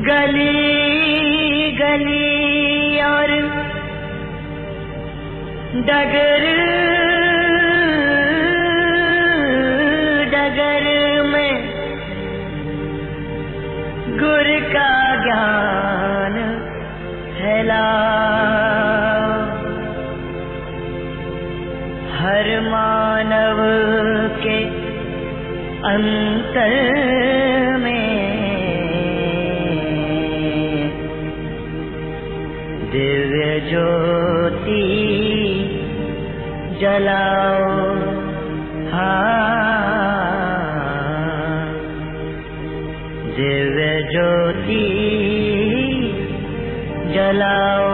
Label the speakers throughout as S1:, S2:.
S1: गली गली और डगर डगर में गुर का ज्ञान फैला, हर मानव के अंतर में दिव्य ज्योति जलाओ। हाँ, दिव्य ज्योति जलाओ।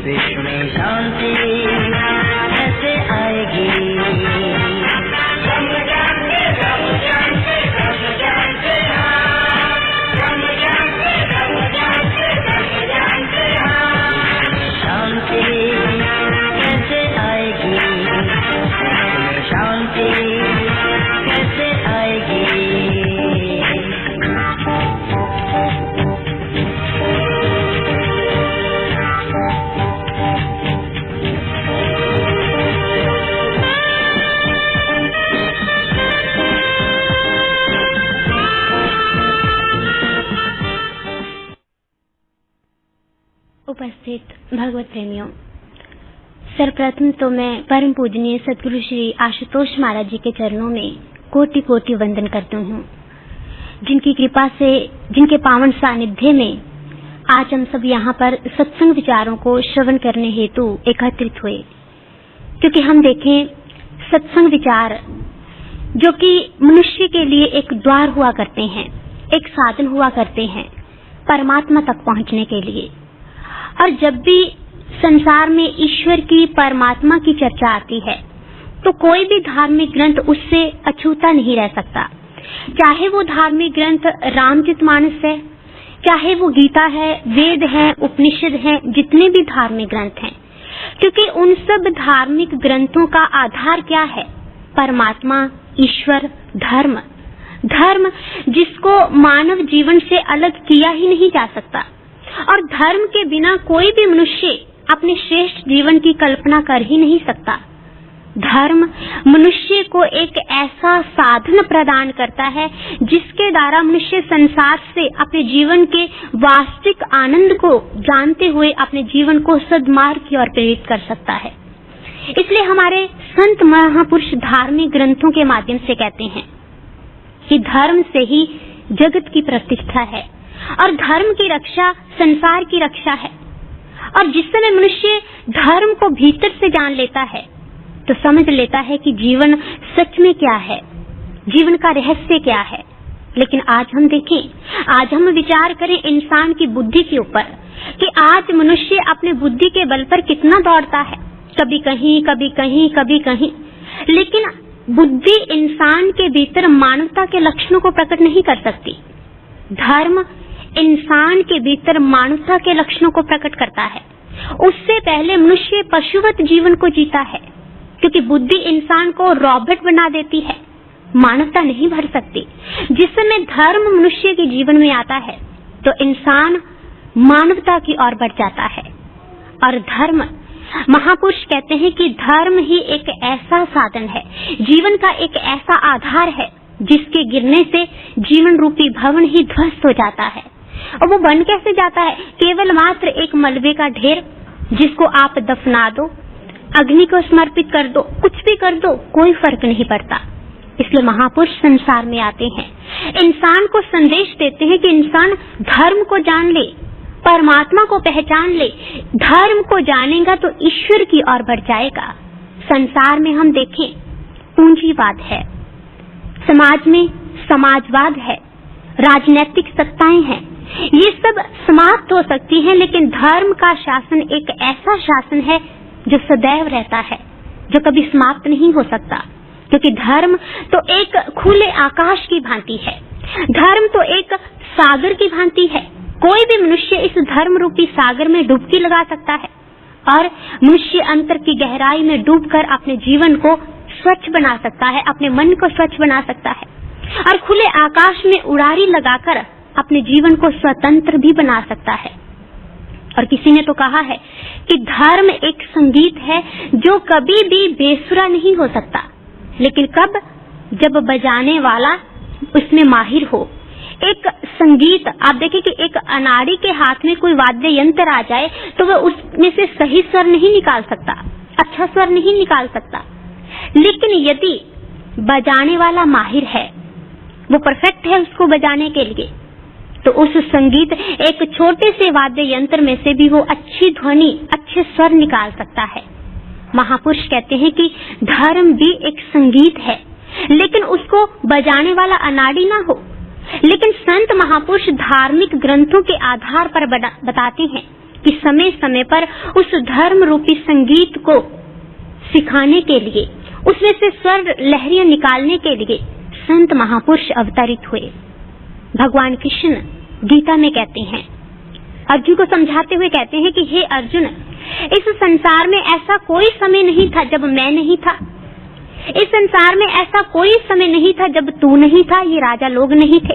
S1: विश्व में शांति कैसे आएगी? हम जानते शांति कैसे आएगी? विश्व में शांति कैसे आएगी?
S2: उपस्थित भगवत प्रेमियों, सर्वप्रथम तो मैं परम पूजनीय सदगुरु श्री आशुतोष महाराज जी के चरणों में कोटि कोटि वंदन करती हूँ, जिनकी कृपा से, जिनके पावन सानिध्य में आज हम सब यहाँ पर सत्संग विचारों को श्रवण करने हेतु एकत्रित हुए। क्योंकि हम देखें, सत्संग विचार जो कि मनुष्य के लिए एक द्वार हुआ करते हैं, एक साधन हुआ करते हैं परमात्मा तक पहुँचने के लिए। और जब भी संसार में ईश्वर की, परमात्मा की चर्चा आती है तो कोई भी धार्मिक ग्रंथ उससे अछूता नहीं रह सकता। चाहे वो धार्मिक ग्रंथ रामचरितमानस है, चाहे वो गीता है, वेद है, उपनिषद है, जितने भी धार्मिक ग्रंथ हैं, क्योंकि उन सब धार्मिक ग्रंथों का आधार क्या है? परमात्मा, ईश्वर, धर्म। धर्म जिसको मानव जीवन से अलग किया ही नहीं जा सकता, और धर्म के बिना कोई भी मनुष्य अपने श्रेष्ठ जीवन की कल्पना कर ही नहीं सकता। धर्म मनुष्य को एक ऐसा साधन प्रदान करता है जिसके द्वारा मनुष्य संसार से अपने जीवन के वास्तविक आनंद को जानते हुए अपने जीवन को सद्मार्ग की ओर प्रेरित कर सकता है। इसलिए हमारे संत महापुरुष धार्मिक ग्रंथों के माध्यम से कहते हैं कि धर्म से ही जगत की प्रतिष्ठा है और धर्म की रक्षा संसार की रक्षा है। और जिस समय मनुष्य धर्म को भीतर से जान लेता है तो समझ लेता है कि जीवन सच में क्या है, जीवन का रहस्य क्या है। लेकिन आज हम देखें, आज हम विचार करें इंसान की बुद्धि के ऊपर कि आज मनुष्य अपने बुद्धि के बल पर कितना दौड़ता है, कभी कहीं कभी कहीं कभी कहीं। लेकिन बुद्धि इंसान के भीतर मानवता के लक्षणों को प्रकट नहीं कर सकती। धर्म इंसान के भीतर मानवता के लक्षणों को प्रकट करता है। उससे पहले मनुष्य पशुवत जीवन को जीता है, क्योंकि बुद्धि इंसान को रॉबोट बना देती है, मानवता नहीं भर सकती। जिस समय धर्म मनुष्य के जीवन में आता है तो इंसान मानवता की ओर बढ़ जाता है। और धर्म, महापुरुष कहते हैं कि धर्म ही एक ऐसा साधन है, जीवन का एक ऐसा आधार है जिसके गिरने से जीवन रूपी भवन ही ध्वस्त हो जाता है। और वो बन कैसे जाता है? केवल मात्र एक मलबे का ढेर जिसको आप दफना दो, अग्नि को समर्पित कर दो, कुछ भी कर दो, कोई फर्क नहीं पड़ता। इसलिए महापुरुष संसार में आते हैं, इंसान को संदेश देते हैं कि इंसान धर्म को जान ले, परमात्मा को पहचान ले। धर्म को जानेगा तो ईश्वर की ओर बढ़ जाएगा। संसार में हम देखें, पूंजीवाद है, समाज में समाजवाद है, राजनीतिक सत्ताएं हैं, ये सब समाप्त हो सकती हैं, लेकिन धर्म का शासन एक ऐसा शासन है जो सदैव रहता है, जो कभी समाप्त नहीं हो सकता। क्योंकि धर्म तो एक खुले आकाश की भांति है, धर्म तो एक सागर की भांति है कोई भी मनुष्य इस धर्म रूपी सागर में डुबकी लगा सकता है और मनुष्य अंतर की गहराई में डूबकर अपने जीवन को स्वच्छ बना सकता है, अपने मन को स्वच्छ बना सकता है और खुले आकाश में उड़ारी लगाकर अपने जीवन को स्वतंत्र भी बना सकता है। और किसी ने तो कहा है कि धर्म एक संगीत है जो कभी भी बेसुरा नहीं हो सकता, लेकिन कब? जब बजाने वाला उसमें माहिर हो। एक संगीत, आप देखें कि एक अनाड़ी के हाथ में कोई वाद्य यंत्र आ जाए तो वह उसमें से सही स्वर नहीं निकाल सकता, अच्छा स्वर नहीं निकाल सकता, लेकिन यदि बजाने वाला माहिर है, वो परफेक्ट है उसको बजाने के लिए, तो उस संगीत एक छोटे से वाद्य यंत्र में से भी वो अच्छी ध्वनि, अच्छे स्वर निकाल सकता है। महापुरुष कहते हैं कि धर्म भी एक संगीत है, लेकिन उसको बजाने वाला अनाड़ी ना हो। लेकिन संत महापुरुष धार्मिक ग्रंथों के आधार पर बताते हैं कि समय समय पर उस धर्म रूपी संगीत को सिखाने के लिए, उसमें से स्वर लहरियां निकालने के लिए संत महापुरुष अवतरित हुए। भगवान कृष्ण गीता में कहते हैं, अर्जुन को समझाते हुए कहते हैं कि हे अर्जुन, इस संसार में ऐसा कोई समय नहीं था जब मैं नहीं था, इस संसार में ऐसा कोई समय नहीं था जब तू नहीं था, ये राजा लोग नहीं थे।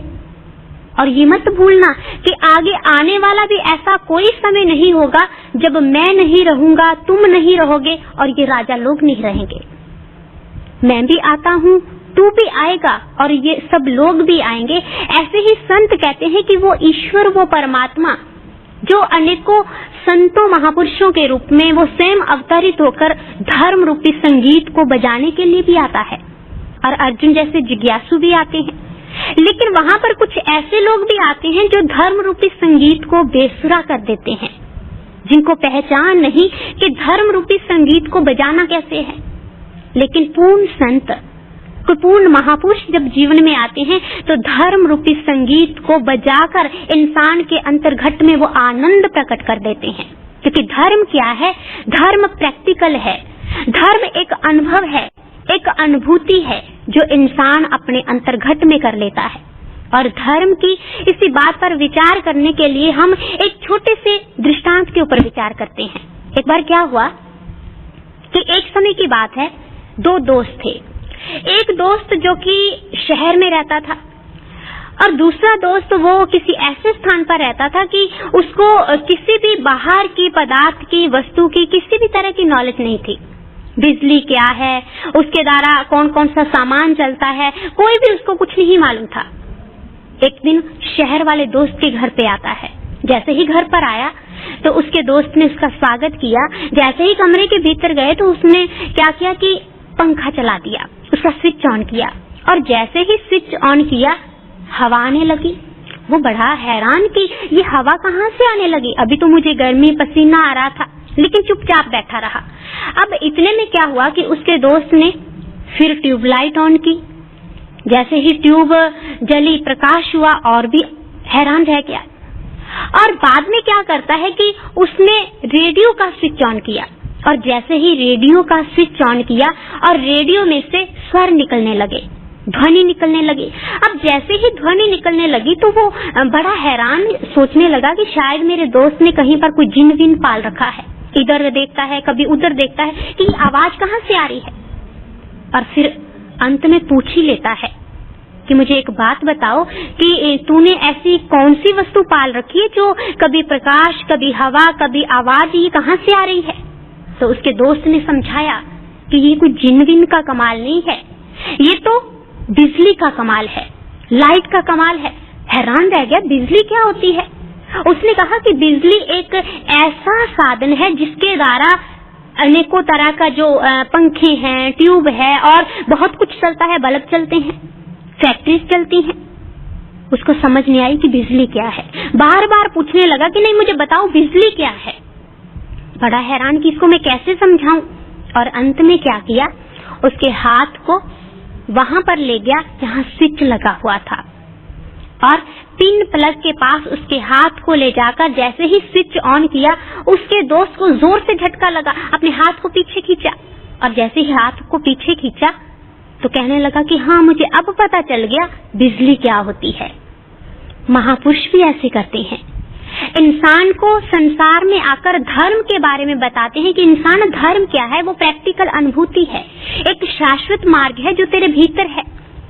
S2: और ये मत भूलना कि आगे आने वाला भी ऐसा कोई समय नहीं होगा जब मैं नहीं रहूंगा, तुम नहीं रहोगे और ये राजा लोग नहीं रहेंगे। मैं भी आता हूँ, तू भी आएगा और ये सब लोग भी आएंगे। ऐसे ही संत कहते हैं कि वो ईश्वर, वो परमात्मा जो अनेकों संतों महापुरुषों के रूप में वो स्वयं अवतरित होकर धर्म रूपी संगीत को बजाने के लिए भी आता है। और अर्जुन जैसे जिज्ञासु भी आते हैं, लेकिन वहां पर कुछ ऐसे लोग भी आते हैं जो धर्म रूपी संगीत को बेसुरा कर देते हैं, जिनको पहचान नहीं कि धर्म रूपी संगीत को बजाना कैसे है। लेकिन पूर्ण संत, पूर्ण महापुरुष जब जीवन में आते हैं तो धर्म रूपी संगीत को बजाकर इंसान के अंतर्घट में वो आनंद प्रकट कर देते हैं। क्योंकि धर्म क्या है? धर्म प्रैक्टिकल है, धर्म एक अनुभव है, एक अनुभूति है जो इंसान अपने अंतर्घट में कर लेता है। और धर्म की इसी बात पर विचार करने के लिए हम एक छोटे से दृष्टांत के ऊपर विचार करते हैं। एक बार क्या हुआ कि एक समय की बात है, दो दोस्त थे। एक दोस्त जो कि शहर में रहता था और दूसरा दोस्त वो किसी ऐसे स्थान पर रहता था कि उसको किसी भी बाहर की पदार्थ की, वस्तु की, किसी भी तरह की नॉलेज नहीं थी। बिजली क्या है, उसके द्वारा कौन कौन सा सामान चलता है, कोई भी उसको कुछ नहीं मालूम था। एक दिन शहर वाले दोस्त के घर पे आता है। जैसे ही घर पर आया तो उसके दोस्त ने उसका स्वागत किया। जैसे ही कमरे के भीतर गए तो उसने क्या किया कि पंखा चला दिया, उसका स्विच ऑन किया और जैसे ही स्विच ऑन किया हवा आने लगी। वो बड़ा हैरान कि ये हवा कहाँ से आने लगी, अभी तो मुझे गर्मी पसीना आ रहा था, लेकिन चुपचाप बैठा रहा। अब इतने में क्या हुआ कि उसके दोस्त ने फिर ट्यूबलाइट ऑन की। जैसे ही ट्यूब जली, प्रकाश हुआ और भी हैरान रह गया। और बाद में क्या करता है कि उसने रेडियो का स्विच ऑन किया और जैसे ही रेडियो का स्विच ऑन किया और रेडियो में से स्वर निकलने लगे, ध्वनि निकलने लगी। अब जैसे ही ध्वनि निकलने लगी तो वो बड़ा हैरान सोचने लगा कि शायद मेरे दोस्त ने कहीं पर कोई जिन विन पाल रखा है। इधर देखता है, कभी उधर देखता है कि आवाज कहाँ से आ रही है। और फिर अंत में पूछ ही लेता है कि मुझे एक बात बताओ कि तूने ऐसी कौन सी वस्तु पाल रखी है जो कभी प्रकाश, कभी हवा, कभी आवाज, ये कहाँ से आ रही है। तो उसके दोस्त ने समझाया कि ये कोई जिन विन का कमाल नहीं है, ये तो बिजली का कमाल है, लाइट का कमाल है। हैरान रह गया, बिजली क्या होती है। उसने कहा कि बिजली एक ऐसा साधन है जिसके द्वारा अनेकों तरह का जो पंखे हैं, ट्यूब है और बहुत कुछ चलता है, बल्ब चलते हैं, फैक्ट्रीज चलती हैं। उसको समझ नहीं आई कि बिजली क्या है। बार बार पूछने लगा कि नहीं मुझे बताओ बिजली क्या है। बड़ा हैरान कि इसको मैं कैसे समझाऊं। और अंत में क्या किया, उसके हाथ को वहां पर ले गया जहां स्विच लगा हुआ था और पिन प्लग के पास उसके हाथ को ले जाकर जैसे ही स्विच ऑन किया, उसके दोस्त को जोर से झटका लगा, अपने हाथ को पीछे खींचा और जैसे ही हाथ को पीछे खींचा तो कहने लगा कि हाँ, मुझे अब पता चल गया बिजली क्या होती है। महापुरुष भी ऐसे करते हैं इंसान को संसार में आकर धर्म के बारे में बताते हैं कि इंसान धर्म क्या है। वो प्रैक्टिकल अनुभूति है, एक शाश्वत मार्ग है जो तेरे भीतर है।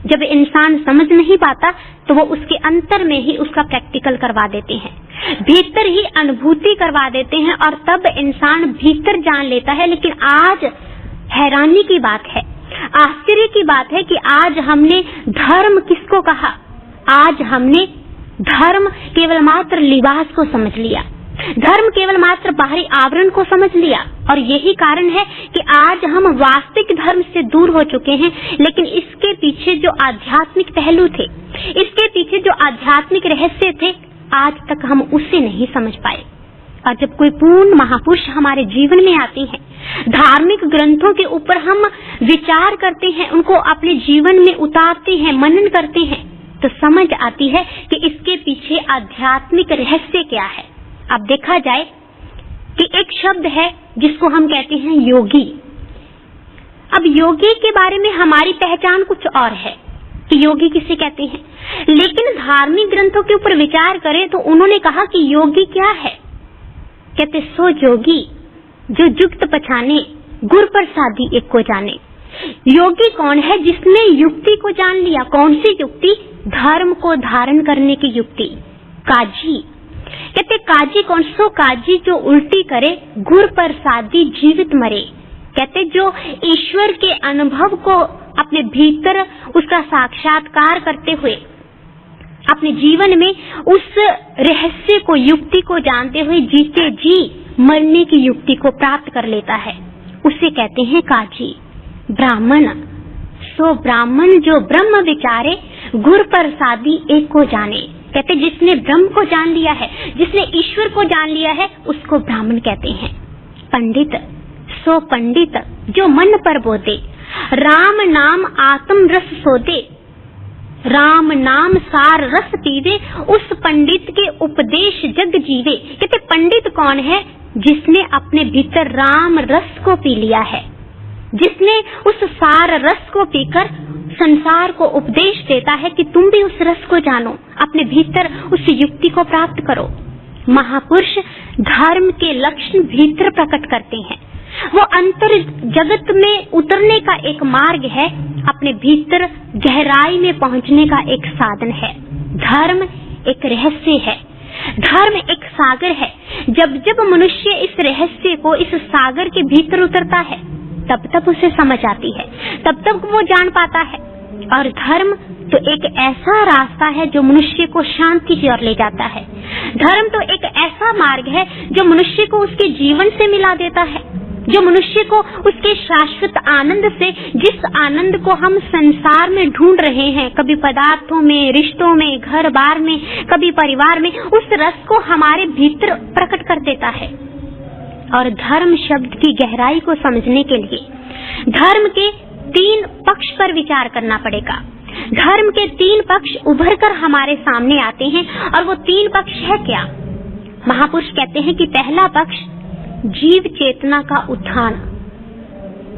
S2: जब इंसान समझ नहीं पाता तो वो उसके अंतर में ही उसका प्रैक्टिकल करवा देते हैं, भीतर ही अनुभूति करवा देते हैं और तब इंसान भीतर जान लेता है। लेकिन आज हैरानी की बात है, आश्चर्य की बात है कि आज हमने धर्म किसको कहा? आज हमने धर्म केवल मात्र लिबास को समझ लिया, धर्म केवल मात्र बाहरी आवरण को समझ लिया। और यही कारण है कि आज हम वास्तविक धर्म से दूर हो चुके हैं। लेकिन इसके पीछे जो आध्यात्मिक पहलू थे, इसके पीछे जो आध्यात्मिक रहस्य थे, आज तक हम उसे नहीं समझ पाए। और जब कोई पूर्ण महापुरुष हमारे जीवन में आते हैं, धार्मिक ग्रंथों के ऊपर हम विचार करते हैं, उनको अपने जीवन में उतारते हैं, मनन करते हैं, तो समझ आती है कि इसके पीछे आध्यात्मिक रहस्य क्या है। अब देखा जाए कि एक शब्द है जिसको हम कहते हैं योगी। अब योगी के बारे में हमारी पहचान कुछ और है कि योगी किसे कहते हैं, लेकिन धार्मिक ग्रंथों के ऊपर विचार करें तो उन्होंने कहा कि योगी क्या है। कहते सो जोगी जो जुक्त पछाने, गुर प्रसादी एक को जाने। योगी कौन है? जिसने युक्ति को जान लिया। कौन सी युक्ति? धर्म को धारण करने की युक्ति। काजी कहते काजी कौन? सो काजी जो उल्टी करे, गुर प्रसादी जीवित मरे। कहते जो ईश्वर के अनुभव को अपने भीतर उसका साक्षात्कार करते हुए अपने जीवन में उस रहस्य को, युक्ति को जानते हुए जीते जी मरने की युक्ति को प्राप्त कर लेता है, उसे कहते हैं काजी। ब्राह्मण सो ब्राह्मण जो ब्रह्म विचारे, गुर प्रसादी एक को जाने। कहते जिसने ब्रह्म को जान लिया है, जिसने ईश्वर को जान लिया है, उसको ब्राह्मण कहते हैं। पंडित सो पंडित जो मन पर बोधे, राम नाम आत्म रस सोदे। राम नाम सार रस पीवे, उस पंडित के उपदेश जग जीवे। कहते पंडित कौन है? जिसने अपने भीतर राम रस को पी लिया है, जिसने उस सार रस को पीकर संसार को उपदेश देता है कि तुम भी उस रस को जानो, अपने भीतर उस युक्ति को प्राप्त करो। महापुरुष धर्म के लक्षण भीतर प्रकट करते हैं। वो अंतर जगत में उतरने का एक मार्ग है, अपने भीतर गहराई में पहुंचने का एक साधन है। धर्म एक रहस्य है, धर्म एक सागर है। जब जब मनुष्य इस रहस्य को, इस सागर के भीतर उतरता है, तब तब उसे समझ आती है, तब तब वो जान पाता है। और धर्म तो एक ऐसा रास्ता है जो मनुष्य को शांति की ओर ले जाता है। धर्म तो एक ऐसा मार्ग है जो मनुष्य को उसके जीवन से मिला देता है, जो मनुष्य को उसके शाश्वत आनंद से, जिस आनंद को हम संसार में ढूंढ रहे हैं, कभी पदार्थों में, रिश्तों में, घर बार में, कभी परिवार में, उस रस को हमारे भीतर प्रकट कर देता है। और धर्म शब्द की गहराई को समझने के लिए धर्म के 3 पक्ष पर विचार करना पड़ेगा। धर्म के 3 पक्ष उभर कर हमारे सामने आते हैं, और वो 3 पक्ष है क्या? महापुरुष कहते हैं कि पहला पक्ष जीव चेतना का उत्थान,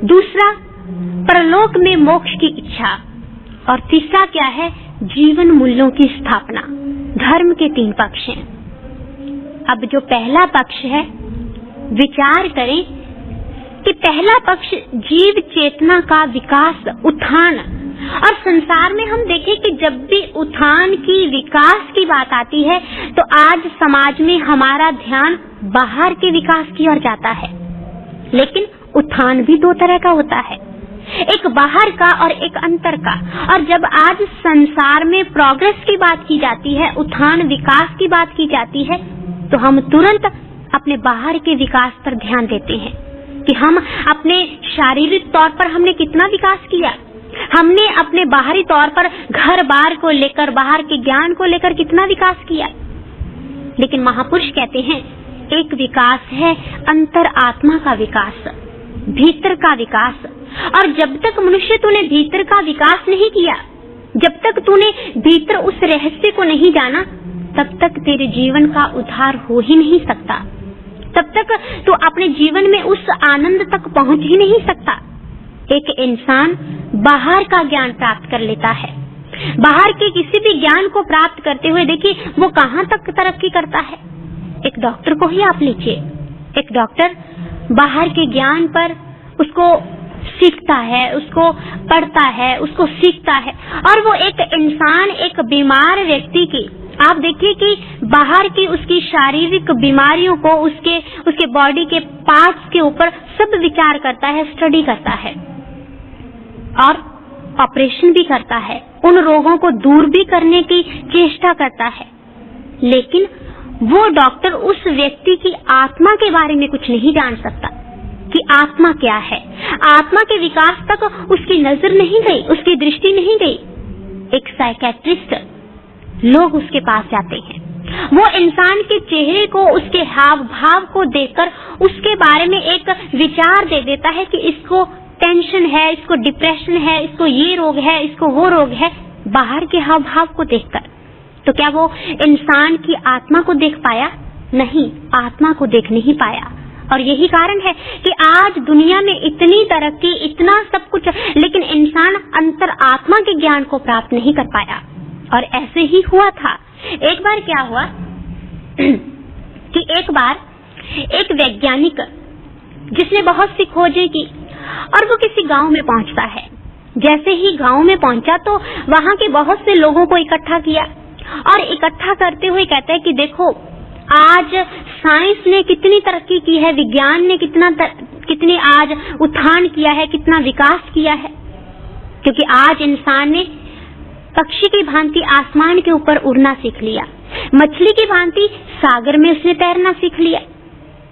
S2: दूसरा परलोक में मोक्ष की इच्छा, और तीसरा क्या है? जीवन मूल्यों की स्थापना। धर्म के 3 पक्ष हैं। अब जो पहला पक्ष है, विचार करें कि पहला पक्ष जीव चेतना का विकास, उत्थान। और संसार में हम देखें कि जब भी उत्थान की, विकास की बात आती है, तो आज समाज में हमारा ध्यान बाहर के विकास की ओर जाता है। लेकिन उत्थान भी 2 तरह का होता है, एक बाहर का और एक अंतर का। और जब आज संसार में प्रोग्रेस की बात की जाती है, उत्थान विकास की बात की जाती है, तो हम तुरंत अपने बाहर के विकास पर ध्यान देते हैं कि हम अपने शारीरिक तौर पर हमने कितना विकास किया, हमने अपने बाहरी तौर पर घर बार को लेकर, बाहर के ज्ञान को लेकर कितना विकास किया। लेकिन महापुरुष कहते हैं एक विकास है अंतर आत्मा का विकास, भीतर का विकास। और जब तक मनुष्य तूने भीतर का विकास नहीं किया, जब तक तूने भीतर उस रहस्य को नहीं जाना, तब तक तेरे जीवन का उद्धार हो ही नहीं सकता, तब तक तू अपने जीवन में उस आनंद तक पहुंच ही नहीं सकता। एक इंसान बाहर का ज्ञान प्राप्त कर लेता है, बाहर के किसी भी ज्ञान को प्राप्त करते हुए देखिए वो कहां तक तरक्की करता है। एक डॉक्टर को ही आप लीजिए। एक डॉक्टर बाहर के ज्ञान पर उसको सीखता है, उसको पढ़ता है, उसको सीखता है, और वो एक इंसान, एक बीमार व्यक्ति की, आप देखिए कि बाहर की उसकी शारीरिक बीमारियों को, उसके बॉडी के पार्ट्स के ऊपर सब विचार करता है, स्टडी करता है और ऑपरेशन भी करता है, उन रोगों को दूर भी करने की चेष्टा करता है। लेकिन वो डॉक्टर उस व्यक्ति की आत्मा के बारे में कुछ नहीं जान सकता कि आत्मा क्या है। आत्मा के विकास तक उसकी नजर नहीं गई, उसकी दृष्टि नहीं गई। एक साइकेट्रिस्ट, लोग उसके पास जाते हैं, वो इंसान के चेहरे को, उसके हाव भाव को देखकर उसके बारे में एक विचार दे देता है कि इसको टेंशन है, इसको डिप्रेशन है, इसको ये रोग है, इसको वो रोग है, बाहर के हाव भाव को देखकर। तो क्या वो इंसान की आत्मा को देख पाया? नहीं, आत्मा को देख नहीं पाया। और यही कारण है कि आज दुनिया में इतनी तरक्की, इतना सब कुछ, लेकिन इंसान अंतर आत्मा के ज्ञान को प्राप्त नहीं कर पाया। और ऐसे ही हुआ था। एक बार क्या हुआ कि एक बार एक वैज्ञानिक, जिसने बहुत सी खोजें की, और वो किसी गांव में पहुंचता है। जैसे ही गांव में पहुंचा तो वहां के बहुत से लोगों को इकट्ठा किया, और इकट्ठा करते हुए कहता है कि देखो, आज साइंस ने कितनी तरक्की की है, विज्ञान ने कितनी आज उत्थान किया है, कितना विकास किया है। क्योंकि आज इंसान ने पक्षी की भांति आसमान के ऊपर उड़ना सीख लिया, मछली की भांति सागर में उसने तैरना सीख लिया,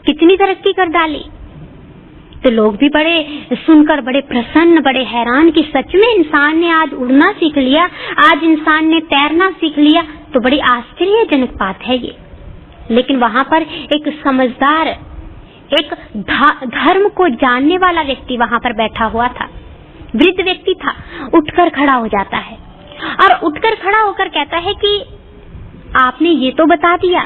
S2: कितनी तरक्की कर डाली। तो लोग भी बड़े सुनकर बड़े प्रसन्न, बड़े हैरान कि सच में इंसान ने आज उड़ना सीख लिया, आज इंसान ने तैरना सीख लिया। तो बड़ी आश्चर्यजनक बात है ये। लेकिन वहां पर एक समझदार, एक धर्म को जानने वाला व्यक्ति वहां पर बैठा हुआ था, वृद्ध व्यक्ति था। उठकर खड़ा हो जाता है और उठकर खड़ा होकर कहता है कि आपने ये तो बता दिया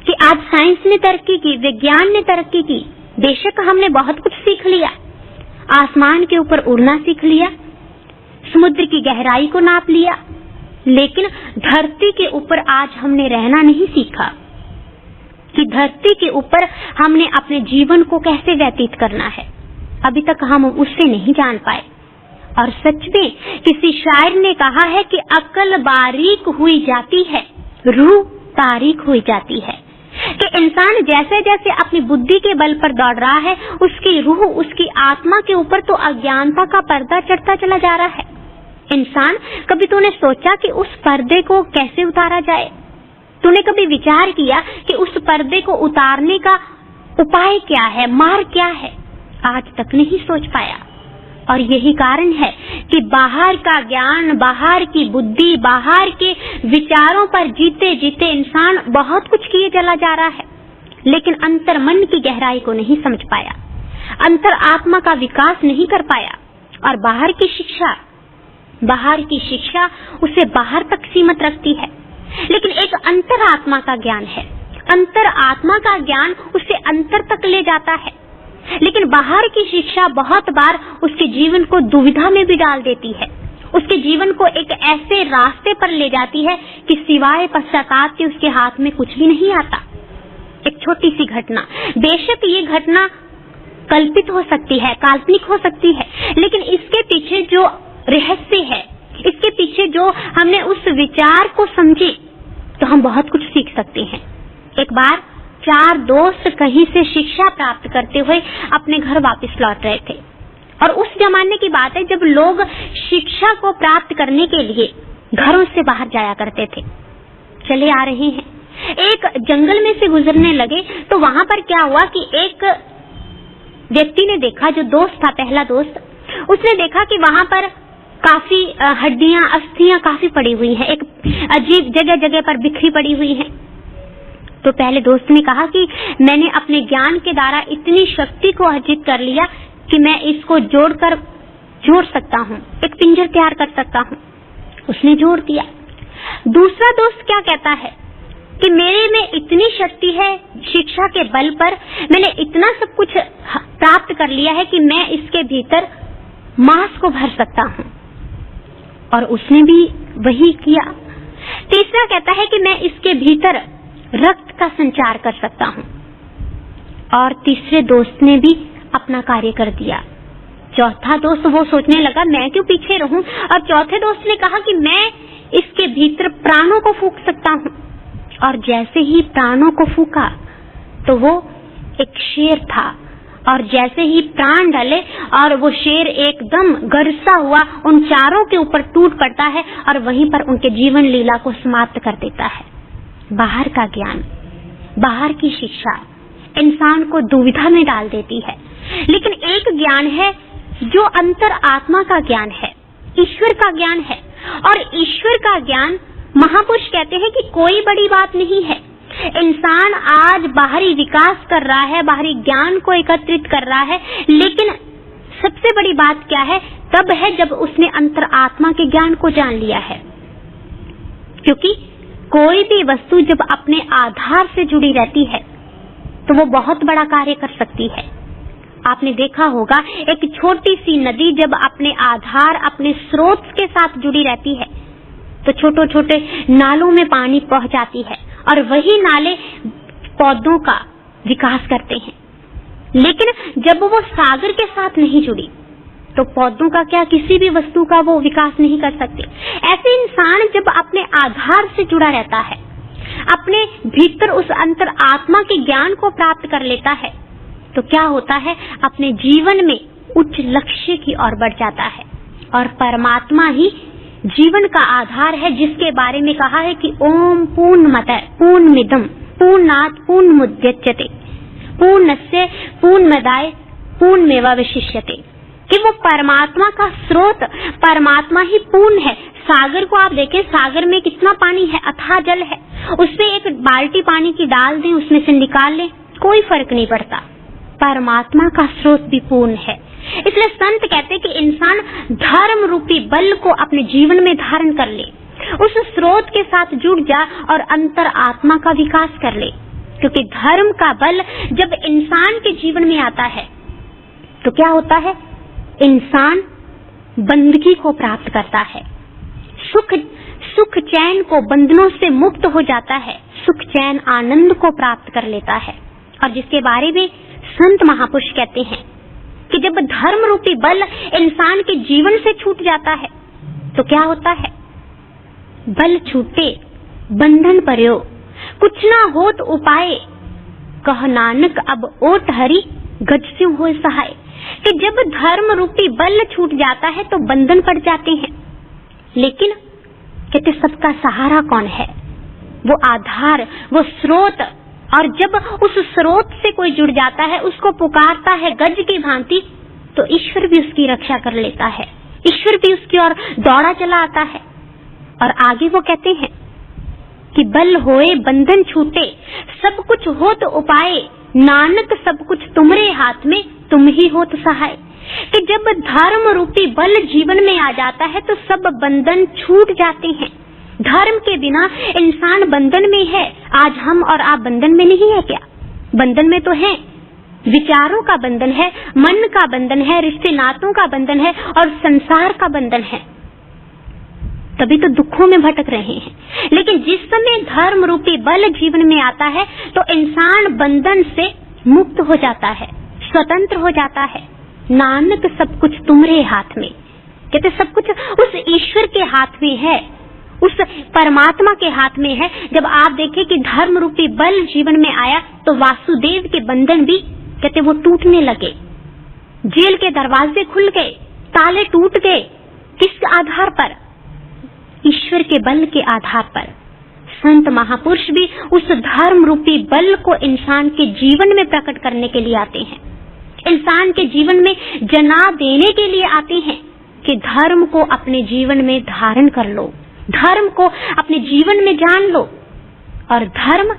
S2: कि आज साइंस ने तरक्की की, विज्ञान ने तरक्की की, बेशक हमने बहुत कुछ सीख लिया, आसमान के ऊपर उड़ना सीख लिया, समुद्र की गहराई को नाप लिया, लेकिन धरती के ऊपर आज हमने रहना नहीं सीखा कि धरती के ऊपर हमने अपने जीवन को कैसे व्यतीत करना है। अभी तक हम उससे नहीं जान पाए। और सच में किसी शायर ने कहा है कि अक्ल बारीक हुई जाती है, रूह तारीक हुई जाती है। कि इंसान जैसे जैसे अपनी बुद्धि के बल पर दौड़ रहा है, उसकी रूह, उसकी आत्मा के ऊपर तो अज्ञानता का पर्दा चढ़ता चला जा रहा है। इंसान, कभी तूने सोचा कि उस पर्दे को कैसे उतारा जाए? तूने कभी विचार किया कि उस पर्दे को उतारने का उपाय क्या है, मार्ग क्या है? आज तक नहीं सोच पाया। और यही कारण है कि बाहर का ज्ञान, बाहर की बुद्धि, बाहर के विचारों पर जीते जीते इंसान बहुत कुछ किए चला जा रहा है, लेकिन अंतर मन की गहराई को नहीं समझ पाया, अंतर आत्मा का विकास नहीं कर पाया। और बाहर की शिक्षा उसे बाहर तक सीमित रखती है, लेकिन एक अंतर आत्मा का ज्ञान है। अंतर आत्मा का ज्ञान उसे अंतर तक ले जाता है, लेकिन बाहर की शिक्षा बहुत बार उसके जीवन को दुविधा में भी डाल देती है, उसके जीवन को एक ऐसे रास्ते पर ले जाती है कि सिवाय पश्चाताप के उसके हाथ में कुछ भी नहीं आता। एक छोटी सी घटना, बेशक ये घटना कल्पित हो सकती है, काल्पनिक हो सकती है, लेकिन इसके पीछे जो रहस्य है, इसके पीछे जो हमने उस विचार को समझे, तो हम बहुत कुछ सीख सकते हैं। एक बार 4 दोस्त कहीं से शिक्षा प्राप्त करते हुए अपने घर वापस लौट रहे थे। और उस जमाने की बात है जब लोग शिक्षा को प्राप्त करने के लिए घरों से बाहर जाया करते थे। चले आ रहे हैं, एक जंगल में से गुजरने लगे तो वहां पर क्या हुआ कि एक व्यक्ति ने देखा, जो दोस्त था, पहला दोस्त, उसने देखा कि वहां पर काफी हड्डियां, अस्थियां काफी पड़ी हुई हैं, एक अजीब जगह जगह पर बिखरी पड़ी हुई हैं। तो पहले दोस्त ने कहा कि मैंने अपने ज्ञान के द्वारा इतनी शक्ति को अर्जित कर लिया कि मैं इसको जोड़ सकता हूँ, एक पिंजर तैयार कर सकता हूँ। उसने जोड़ दिया। दूसरा दोस्त क्या कहता है कि मेरे में इतनी शक्ति है, शिक्षा के बल पर मैंने इतना सब कुछ प्राप्त कर लिया है कि मैं इसके भीतर मांस को भर सकता हूँ, और उसने भी वही किया। तीसरा कहता है कि मैं इसके भीतर रक्त का संचार कर सकता हूँ। और तीसरे दोस्त ने भी अपना कार्य कर दिया। चौथा दोस्त वो सोचने लगा मैं क्यों पीछे रहूं, और चौथे दोस्त ने कहा कि मैं इसके भीतर प्राणों को फूंक सकता हूँ। और जैसे ही प्राणों को फूंका तो वो एक शेर था, और जैसे ही प्राण डाले और वो शेर एकदम गरसा हुआ उन चारों के ऊपर टूट पड़ता है और वहीं पर उनके जीवन लीला को समाप्त कर देता है। बाहर का ज्ञान, बाहर की शिक्षा इंसान को दुविधा में डाल देती है, लेकिन एक ज्ञान है जो अंतर आत्मा का ज्ञान है, ईश्वर का ज्ञान है। और ईश्वर का ज्ञान महापुरुष कहते हैं कि कोई बड़ी बात नहीं है। इंसान आज बाहरी विकास कर रहा है, बाहरी ज्ञान को एकत्रित कर रहा है, लेकिन सबसे बड़ी बात क्या है? तब है जब उसने अंतर आत्मा के ज्ञान को जान लिया है। क्योंकि कोई भी वस्तु जब अपने आधार से जुड़ी रहती है तो वो बहुत बड़ा कार्य कर सकती है। आपने देखा होगा एक छोटी सी नदी जब अपने आधार, अपने स्रोत के साथ जुड़ी रहती है तो छोटे छोटे नालों में पानी पहुंचाती है, और वही नाले पौधों का विकास करते हैं। लेकिन जब वो सागर के साथ नहीं जुड़ी तो पौधों का क्या, किसी भी वस्तु का वो विकास नहीं कर सकते। ऐसे इंसान जब अपने आधार से जुड़ा रहता है, अपने भीतर उस अंतर आत्मा के ज्ञान को प्राप्त कर लेता है, तो क्या होता है? अपने जीवन में उच्च लक्ष्य की ओर बढ़ जाता है। और परमात्मा ही जीवन का आधार है, जिसके बारे में कहा है कि ओम पूर्णमतः पूर्णमिदं पूर्णात् पूर्णमुदच्यते पूर्णस्य पूर्णमदाय पूर्णमेवावशिष्यते, कि वो परमात्मा का स्रोत, परमात्मा ही पूर्ण है। सागर को आप देखें, सागर में कितना पानी है, अथाह जल है। उसमें एक बाल्टी पानी की डाल दें, उसमें से निकाल लें, कोई फर्क नहीं पड़ता। परमात्मा का स्रोत भी पूर्ण है। इसलिए संत कहते हैं कि इंसान धर्म रूपी बल को अपने जीवन में धारण कर ले, उस स्रोत के साथ जुड़ जा और अंतर आत्मा का विकास कर ले। क्योंकि धर्म का बल जब इंसान के जीवन में आता है तो क्या होता है? इंसान बंदगी को प्राप्त करता है, सुख चैन को, बंधनों से मुक्त हो जाता है, सुख चैन आनंद को प्राप्त कर लेता है। और जिसके बारे में संत महापुरुष कहते हैं कि जब धर्म रूपी बल इंसान के जीवन से छूट जाता है तो क्या होता है? बल छूटे बंधन पर्यो, कुछ ना होत उपाय, कह नानक अब ओट हरि गज से हो सहाय। कि जब धर्म रूपी बल छूट जाता है तो बंधन पड़ जाते हैं, लेकिन कहते सबका सहारा कौन है? वो आधार, वो स्रोत। और जब उस स्रोत से कोई जुड़ जाता है, उसको पुकारता है गज की भांति, तो ईश्वर भी उसकी रक्षा कर लेता है, ईश्वर भी उसकी ओर दौड़ा चला आता है। और आगे वो कहते हैं कि बल होए बंधन छूटे, सब कुछ हो तो उपाय, नानक सब कुछ तुम्हारे हाथ में, तुम ही हो तो सहाय। कि जब धर्म रूपी बल जीवन में आ जाता है तो सब बंधन छूट जाते हैं। धर्म के बिना इंसान बंधन में है। आज हम और आप बंधन में नहीं है क्या? बंधन में तो है, विचारों का बंधन है, मन का बंधन है, रिश्ते नातों का बंधन है और संसार का बंधन है। तभी तो दुखों में भटक रहे हैं। लेकिन जिस समय धर्म रूपी बल जीवन में आता है तो इंसान बंधन से मुक्त हो जाता है, स्वतंत्र हो जाता है। नानक सब कुछ तुम्हारे हाथ में, कहते सब कुछ उस ईश्वर के हाथ में है, उस परमात्मा के हाथ में है। जब आप देखें कि धर्म रूपी बल जीवन में आया तो वासुदेव के बंधन भी कहते वो टूटने लगे, जेल के दरवाजे खुल गए, ताले टूट गए। किस आधार पर? ईश्वर के बल के आधार पर। संत महापुरुष भी उस धर्म रूपी बल को इंसान के जीवन में प्रकट करने के लिए आते हैं, इंसान के जीवन में जना देने के लिए आते हैं कि धर्म को अपने जीवन में धारण कर लो, धर्म को अपने जीवन में जान लो। और धर्म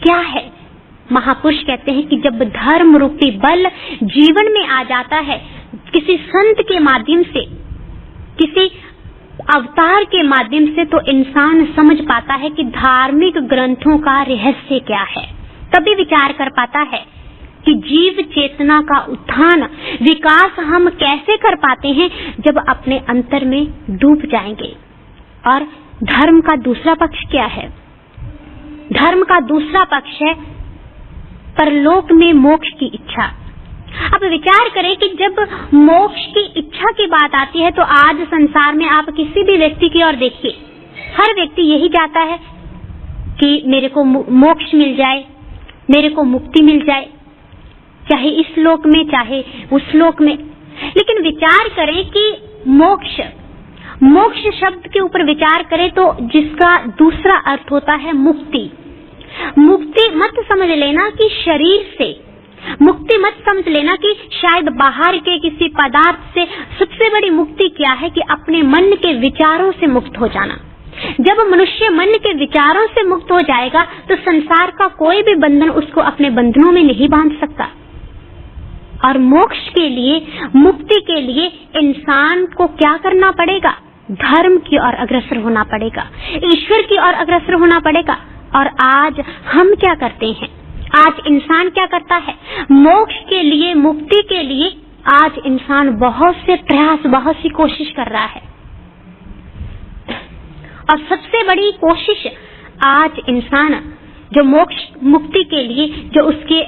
S2: क्या है? महापुरुष कहते हैं कि जब धर्म रूपी बल जीवन में आ जाता है, किसी संत के माध्यम से, किसी अवतार के माध्यम से, तो इंसान समझ पाता है कि धार्मिक ग्रंथों का रहस्य क्या है। तभी विचार कर पाता है कि जीव चेतना का उत्थान, विकास हम कैसे कर पाते हैं जब अपने अंतर में डूब जाएंगे। और धर्म का दूसरा पक्ष क्या है? धर्म का दूसरा पक्ष है परलोक में मोक्ष की इच्छा। अब विचार करें कि जब मोक्ष की इच्छा की बात आती है तो आज संसार में आप किसी भी व्यक्ति की ओर देखिए, हर व्यक्ति यही चाहता है कि मेरे को मोक्ष मिल जाए, मेरे को मुक्ति मिल जाए, चाहे इस लोक में चाहे उस लोक में। लेकिन विचार करें कि मोक्ष शब्द के ऊपर विचार करें तो जिसका दूसरा अर्थ होता है मुक्ति। मुक्ति मत समझ लेना कि शरीर से, मुक्ति मत समझ लेना कि शायद बाहर के किसी पदार्थ से। सबसे बड़ी मुक्ति क्या है कि अपने मन के विचारों से मुक्त हो जाना। जब मनुष्य मन के विचारों से मुक्त हो जाएगा तो संसार का कोई भी बंधन उसको अपने बंधनों में नहीं बांध सकता। और मोक्ष के लिए, मुक्ति के लिए इंसान को क्या करना पड़ेगा? धर्म की ओर अग्रसर होना पड़ेगा, ईश्वर की ओर अग्रसर होना पड़ेगा। और आज हम क्या करते हैं? आज इंसान क्या करता है? मोक्ष के लिए, मुक्ति के लिए आज इंसान बहुत से प्रयास, बहुत सी कोशिश कर रहा है। और सबसे बड़ी कोशिश आज इंसान जो मोक्ष मुक्ति के लिए, जो उसके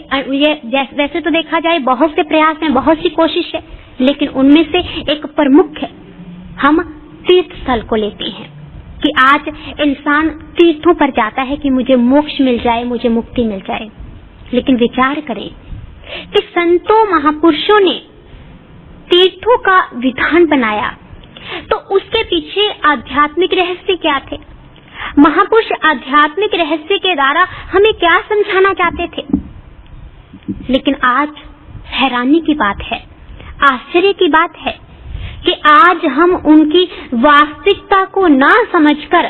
S2: वैसे तो देखा जाए बहुत से प्रयास हैं, बहुत सी कोशिश है, लेकिन उनमें से एक प्रमुख है, हम तीर्थ स्थल को लेते हैं कि आज इंसान तीर्थों पर जाता है कि मुझे मोक्ष मिल जाए, मुझे मुक्ति मिल जाए। लेकिन विचार करें कि संतों महापुरुषों ने तीर्थों का विधान बनाया तो उसके पीछे आध्यात्मिक रहस्य क्या थे? महापुरुष आध्यात्मिक रहस्य के द्वारा हमें क्या समझाना चाहते थे? लेकिन आज हैरानी की बात है, आश्चर्य की बात है कि आज हम उनकी वास्तविकता को ना समझकर,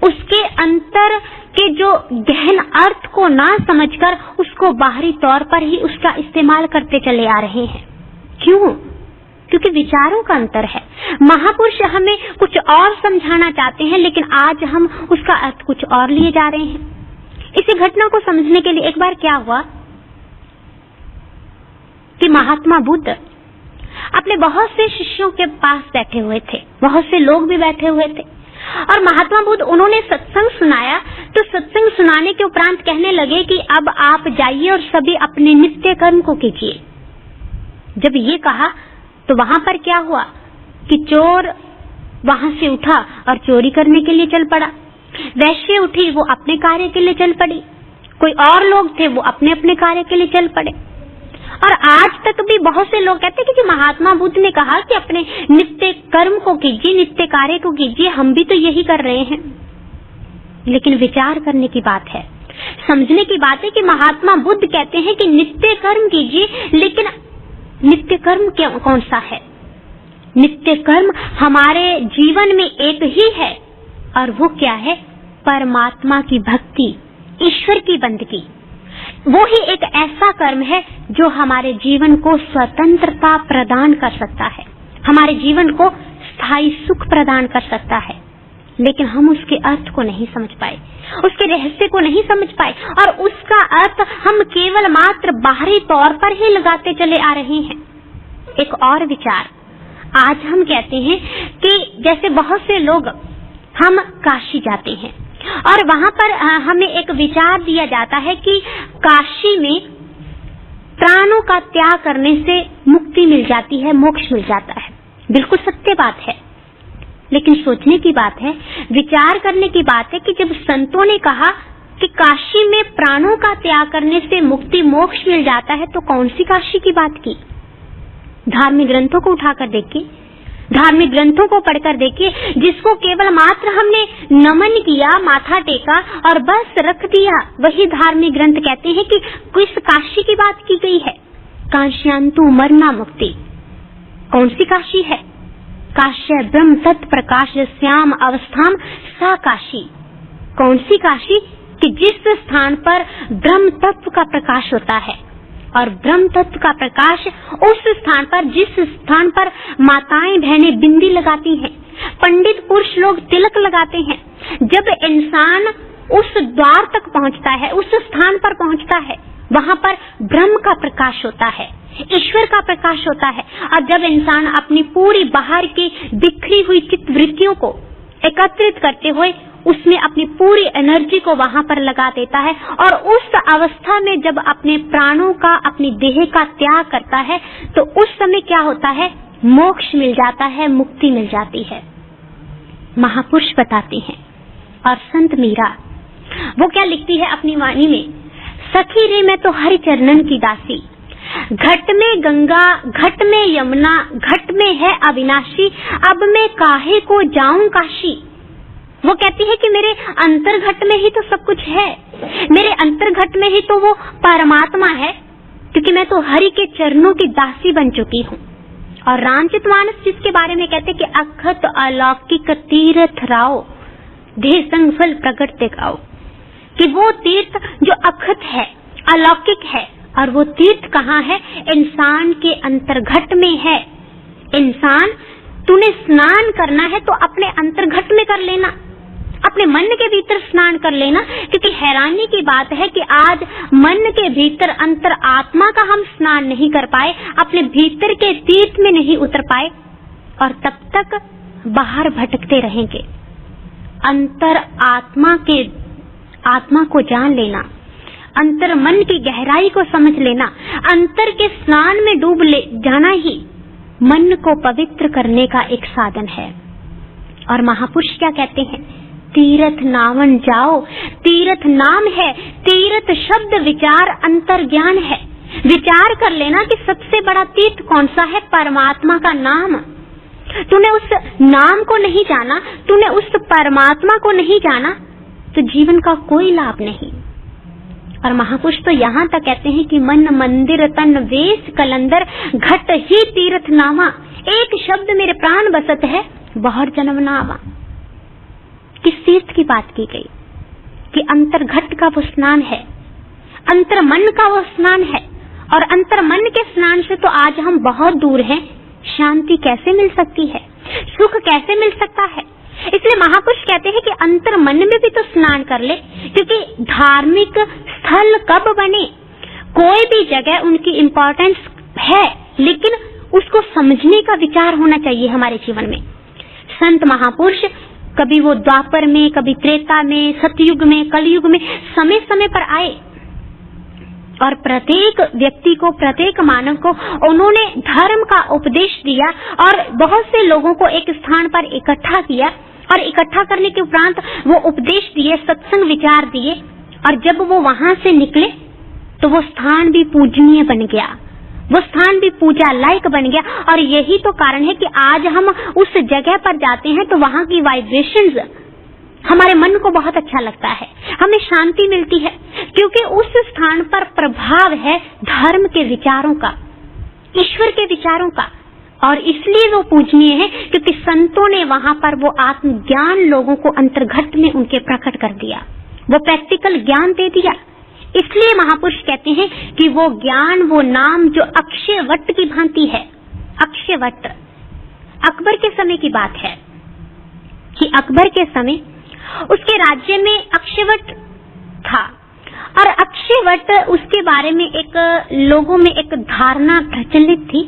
S2: उसके अंतर के जो गहन अर्थ को ना समझकर उसको बाहरी तौर पर ही उसका इस्तेमाल करते चले आ रहे हैं। क्यों? क्योंकि विचारों का अंतर है। महापुरुष हमें कुछ और समझाना चाहते हैं लेकिन आज हम उसका अर्थ कुछ और लिए जा रहे हैं। इसी घटना को समझने के लिए एक बार क्या हुआ कि महात्मा बुद्ध अपने बहुत से शिष्यों के पास बैठे हुए थे, बहुत से लोग भी बैठे हुए थे और महात्मा बुद्ध उन्होंने सत्संग सुनाया। तो सत्संग सुनाने के उपरांत कहने लगे कि अब आप जाइए और सभी अपने नित्य कर्म को कीजिए। जब ये कहा तो वहां पर क्या हुआ कि चोर वहां से उठा और चोरी करने के लिए चल पड़ा, वैश्य उठी, वो अपने कार्य के लिए चल पड़ी, कोई और लोग थे वो अपने अपने कार्य के लिए चल पड़े। और आज तक भी बहुत से लोग कहते हैं कि महात्मा बुद्ध ने कहा कि अपने नित्य कर्म को कीजिए, नित्य कार्य को कीजिए, हम भी तो यही कर रहे हैं। लेकिन विचार करने की बात है, समझने की बात है कि महात्मा बुद्ध कहते हैं कि नित्य कर्म कीजिए, लेकिन नित्य कर्म कौन सा है? नित्य कर्म हमारे जीवन में एक ही है और वो क्या है? परमात्मा की भक्ति, ईश्वर की बंदगी। वो ही एक ऐसा कर्म है जो हमारे जीवन को स्वतंत्रता प्रदान कर सकता है, हमारे जीवन को स्थायी सुख प्रदान कर सकता है। लेकिन हम उसके अर्थ को नहीं समझ पाए, उसके रहस्य को नहीं समझ पाए और उसका अर्थ हम केवल मात्र बाहरी तौर पर ही लगाते चले आ रहे हैं। एक और विचार, आज हम कहते हैं कि जैसे बहुत से लोग हम काशी जाते हैं और वहां पर हमें एक विचार दिया जाता है कि काशी में प्राणों का त्याग करने से मुक्ति मिल जाती है, मोक्ष मिल जाता है। बिल्कुल सत्य बात है, लेकिन सोचने की बात है, विचार करने की बात है कि जब संतों ने कहा कि काशी में प्राणों का त्याग करने से मुक्ति मोक्ष मिल जाता है तो कौन सी काशी की बात की? धार्मिक ग्रंथों को उठाकर देखिए, धार्मिक ग्रंथों को पढ़कर देखिए, जिसको केवल मात्र हमने नमन किया, माथा टेका और बस रख दिया, वही धार्मिक ग्रंथ कहते हैं कि किस काशी की बात की गई है? काश्यांतु मरना मुक्ति। कौन सी काशी है? काश्य ब्रह्म तत् प्रकाश श्याम अवस्थाम सा काशी। कौन सी काशी? कि जिस स्थान पर ब्रह्म तत्व का प्रकाश होता है और ब्रह्म तत्व का प्रकाश उस स्थान पर, जिस स्थान पर माताएं बहनें बिंदी लगाती हैं, पंडित पुरुष लोग तिलक लगाते हैं, जब इंसान उस द्वार तक पहुंचता है, उस स्थान पर पहुंचता है, वहां पर ब्रह्म का प्रकाश होता है, ईश्वर का प्रकाश होता है। और जब इंसान अपनी पूरी बाहर की बिखरी हुई चित्त वृत्तियों को एकत्रित करते हुए उसमें अपनी पूरी एनर्जी को वहां पर लगा देता है और उस अवस्था में जब अपने प्राणों का, अपनी देह का त्याग करता है तो उस समय क्या होता है, मोक्ष मिल जाता है, मुक्ति मिल जाती है। महापुरुष बताते हैं। और संत मीरा वो क्या लिखती है अपनी वाणी में, सखी रे मैं तो हरि चरणन की दासी, घट में गंगा घट में यमुना घट में है अविनाशी, अब मैं काहे को जाऊं काशी। वो कहती है कि मेरे अंतर्घट में ही तो सब कुछ है, मेरे अंतर्घट में ही तो वो परमात्मा है, क्योंकि मैं तो हरि के चरणों की दासी बन चुकी हूँ। और रामचरितमानस जिसके बारे में कहते कि अखत अलौकिक तीर्थ राव धे संग फल प्रकट दिखाओ, कि वो तीर्थ जो अखत है, अलौकिक है, और वो तीर्थ कहाँ है, इंसान के अंतर्घट में है। इंसान, तूने स्नान करना है तो अपने अंतर्घट में कर लेना, अपने मन के भीतर स्नान कर लेना, क्योंकि हैरानी की बात है कि आज मन के भीतर अंतर आत्मा का हम स्नान नहीं कर पाए, अपने भीतर के तीर्थ में नहीं उतर पाए, और तब तक बाहर भटकते रहेंगे। अंतर आत्मा को जान लेना, अंतर मन की गहराई को समझ लेना, अंतर के स्नान में डूब जाना ही मन को पवित्र करने का एक साधन है। और महापुरुष क्या कहते हैं, तीर्थ नावन जाओ, तीर्थ नाम है, तीर्थ शब्द विचार अंतर ज्ञान है। विचार कर लेना कि सबसे बड़ा तीर्थ कौन सा है, परमात्मा का नाम। तूने उस नाम को नहीं जाना, तूने उस परमात्मा को नहीं जाना, तो जीवन का कोई लाभ नहीं। और महापुरुष तो यहाँ तक कहते हैं कि मन मंदिर तन वेश कलंदर घट ही तीर्थ नामा, एक शब्द मेरे प्राण बसत है बहुत जन्म नावा। किस तीर्थ की बात की गई कि अंतर्घट का वो स्नान है, अंतर मन का वो स्नान है, और अंतर मन के स्नान से तो आज हम बहुत दूर हैं। शांति कैसे मिल सकती है, सुख कैसे मिल सकता है। इसलिए महापुरुष कहते हैं कि अंतर मन में भी तो स्नान कर ले, क्योंकि धार्मिक स्थल कब बने, कोई भी जगह उनकी इम्पोर्टेंस है, लेकिन उसको समझने का विचार होना चाहिए हमारे जीवन में। संत महापुरुष कभी वो द्वापर में, कभी त्रेता में, सतयुग में, कलयुग में समय समय पर आए, और प्रत्येक व्यक्ति को, प्रत्येक मानव को उन्होंने धर्म का उपदेश दिया, और बहुत से लोगों को एक स्थान पर इकट्ठा किया, और इकट्ठा करने के उपरांत वो उपदेश दिए, सत्संग विचार दिए, और जब वो वहां से निकले तो वो स्थान भी पूजनीय बन गया, वो स्थान भी पूजा लायक बन गया। और यही तो कारण है कि आज हम उस जगह पर जाते हैं तो वहां की वाइब्रेशंस हमारे मन को बहुत अच्छा लगता है, हमें शांति मिलती है, क्योंकि उस स्थान पर प्रभाव है धर्म के विचारों का, ईश्वर के विचारों का। और इसलिए वो पूजनीय है क्योंकि संतों ने वहां पर वो आत्मज्ञान लोगों को अंतर्घट में उनके प्रकट कर दिया, वो प्रैक्टिकल ज्ञान दे दिया। इसलिए महापुरुष कहते हैं कि वो ज्ञान, वो नाम जो अक्षय वट की भांति है। अक्षय वट अकबर के समय की बात है कि अकबर के समय उसके राज्य में अक्षयवट था, और अक्षयवट उसके बारे में एक लोगों में एक धारणा प्रचलित थी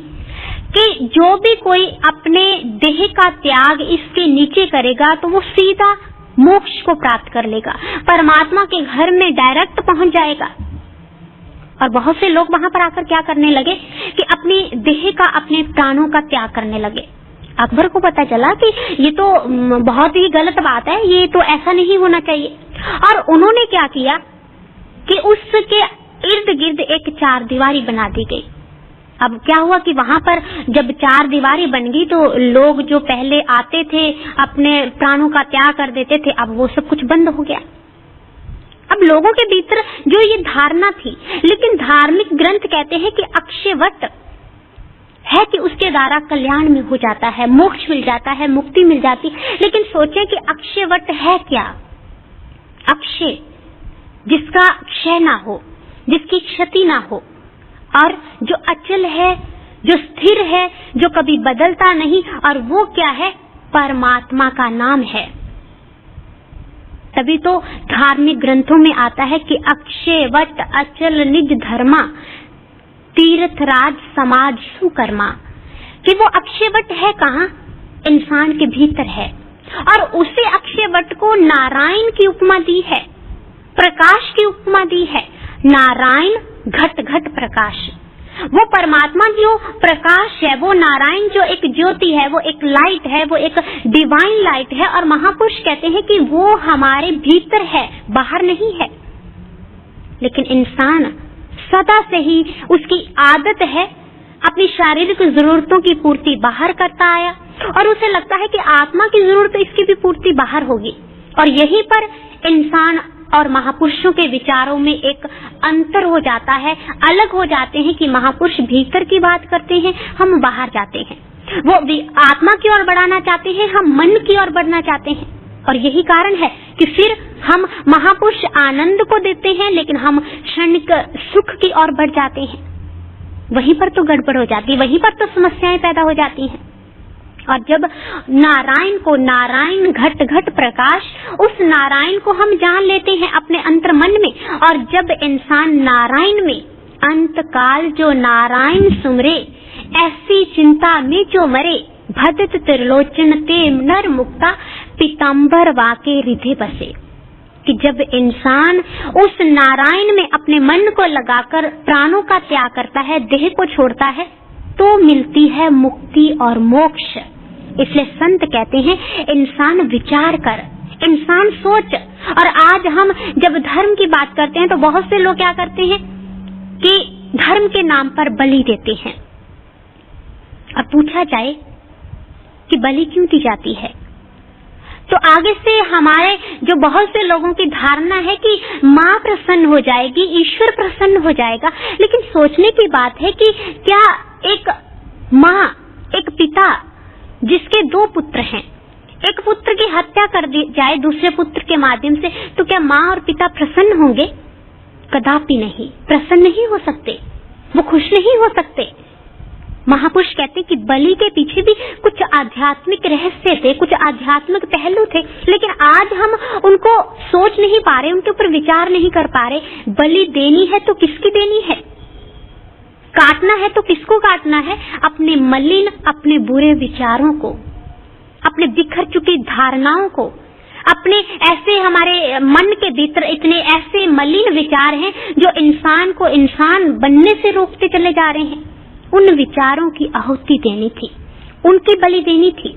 S2: कि जो भी कोई अपने देह का त्याग इसके नीचे करेगा तो वो सीधा मोक्ष को प्राप्त कर लेगा, परमात्मा के घर में डायरेक्ट पहुंच जाएगा। और बहुत से लोग वहां पर आकर क्या करने लगे कि अपनी देह का, अपने प्राणों का त्याग करने लगे। अकबर को पता चला कि ये तो बहुत ही गलत बात है, ये तो ऐसा नहीं होना चाहिए। और उन्होंने क्या किया कि उसके इर्द गिर्द एक चार दीवारी बना दी गई। अब क्या हुआ कि वहां पर जब चार दीवारी बन गई तो लोग जो पहले आते थे अपने प्राणों का त्याग कर देते थे, अब वो सब कुछ बंद हो गया। अब लोगों के भीतर जो ये धारणा थी, लेकिन धार्मिक ग्रंथ कहते हैं कि अक्षयवट है कि उसके द्वारा कल्याण में हो जाता है, मोक्ष मिल जाता है, मुक्ति मिल जाती। लेकिन सोचें कि अक्षयवट है क्या? अक्षय जिसका क्षय ना हो, जिसकी क्षति ना हो, और जो अचल है, जो स्थिर है, जो कभी बदलता नहीं, और वो क्या है? परमात्मा का नाम है। तभी तो धार्मिक ग्रंथों में आता है कि अक्षयवट अचल निज धर्मा, तीर्थ राज समाज सुकर्मा, कि वो अक्षयवट है कहाँ? इंसान के भीतर है, और उसे अक्षय वट को नारायण की उपमा दी है, प्रकाश की उपमा दी है। नारायण घट घट प्रकाश, वो परमात्मा जो प्रकाश है, वो नारायण जो एक ज्योति है, वो एक लाइट है, वो एक डिवाइन लाइट है। और महापुरुष कहते हैं कि वो हमारे भीतर है, बाहर नहीं है। लेकिन इंसान सदा से ही उसकी आदत है अपनी शारीरिक जरूरतों की पूर्ति बाहर करता आया, और उसे लगता है कि आत्मा की जरूरत इसकी भी पूर्ति बाहर होगी। और यहीं पर इंसान और महापुरुषों के विचारों में एक अंतर हो जाता है, अलग हो जाते हैं कि महापुरुष भीतर की बात करते हैं, हम बाहर जाते हैं। वो आत्मा की ओर बढ़ाना चाहते हैं, हम मन की ओर बढ़ना चाहते हैं। और यही कारण है कि फिर हम महापुरुष आनंद को देते हैं, लेकिन हम क्षणिक सुख की ओर बढ़ जाते हैं। वहीं पर तो गड़बड़ हो जाती है, वहीं पर तो समस्याएं पैदा हो जाती हैं। और जब नारायण को नारायण घट घट प्रकाश, उस नारायण को हम जान लेते हैं अपने अंतर मन में, और जब इंसान नारायण में अंत काल जो नारायण सुमरे, ऐसी चिंता में जो मरे, भदत त्रिलोचन ते नर मुक्ता पीतांबर वाके रिधि बसे। कि जब इंसान उस नारायण में अपने मन को लगाकर प्राणों का त्याग करता है, देह को छोड़ता है, तो मिलती है मुक्ति और मोक्ष। इसलिए संत कहते हैं इंसान विचार कर, इंसान सोच। और आज हम जब धर्म की बात करते हैं तो बहुत से लोग क्या करते हैं कि धर्म के नाम पर बलि देते हैं। और पूछा जाए कि बलि क्यों दी जाती है, तो आगे से हमारे जो बहुत से लोगों की धारणा है कि माँ प्रसन्न हो जाएगी, ईश्वर प्रसन्न हो जाएगा। लेकिन सोचने की बात है कि क्या एक माँ, एक पिता जिसके 2 पुत्र हैं, एक पुत्र की हत्या कर दी जाए दूसरे पुत्र के माध्यम से, तो क्या माँ और पिता प्रसन्न होंगे? कदापि नहीं, प्रसन्न नहीं हो सकते, वो खुश नहीं हो सकते। महापुरुष कहते कि बलि के पीछे भी कुछ आध्यात्मिक रहस्य थे, कुछ आध्यात्मिक पहलू थे, लेकिन आज हम उनको सोच नहीं पा रहे, उनके ऊपर विचार नहीं कर पा रहे। बलि देनी है तो किसकी देनी है, काटना है तो किसको काटना है? अपने मलिन, अपने बुरे विचारों को, अपने बिखर चुकी धारणाओं को, अपने ऐसे हमारे मन के भीतर इतने ऐसे मलिन विचार हैं जो इंसान को इंसान बनने से रोकते चले जा रहे हैं। उन विचारों की आहुति देनी थी, उनकी बलि देनी थी।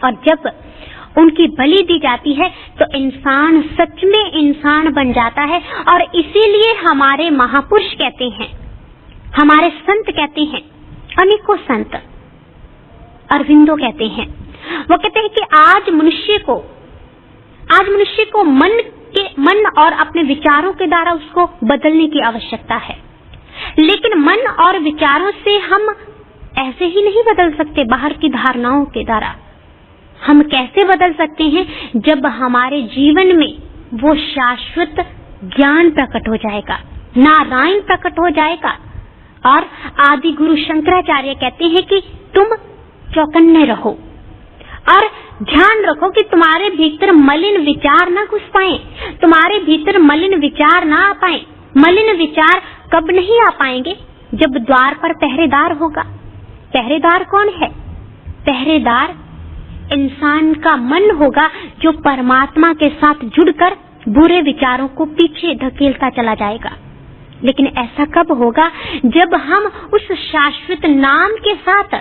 S2: और जब उनकी बलि दी जाती है तो इंसान सच में इंसान बन जाता है। और इसीलिए हमारे महापुरुष कहते हैं, हमारे संत कहते हैं, अनेकों संत, अरविंदो कहते हैं, वो कहते हैं कि आज मनुष्य को मन और अपने विचारों के द्वारा उसको बदलने की आवश्यकता है। लेकिन मन और विचारों से हम ऐसे ही नहीं बदल सकते, बाहर की धारणाओं के द्वारा। हम कैसे बदल सकते हैं? जब हमारे जीवन में वो शाश्वत ज्ञान प्रकट हो जाएगा, नारायण प्रकट हो जाएगा। और आदि गुरु शंकराचार्य कहते हैं कि तुम चौकन्ने रहो और ध्यान रखो कि तुम्हारे भीतर मलिन विचार ना घुस पाए, तुम्हारे भीतर मलिन विचार ना आ पाए। मलिन विचार कब नहीं आ पाएंगे? जब द्वार पर पहरेदार होगा। पहरेदार कौन है? पहरेदार इंसान का मन होगा जो परमात्मा के साथ जुड़कर बुरे विचारों को पीछे धकेलता चला जाएगा। लेकिन ऐसा कब होगा? जब हम उस शाश्वत नाम के साथ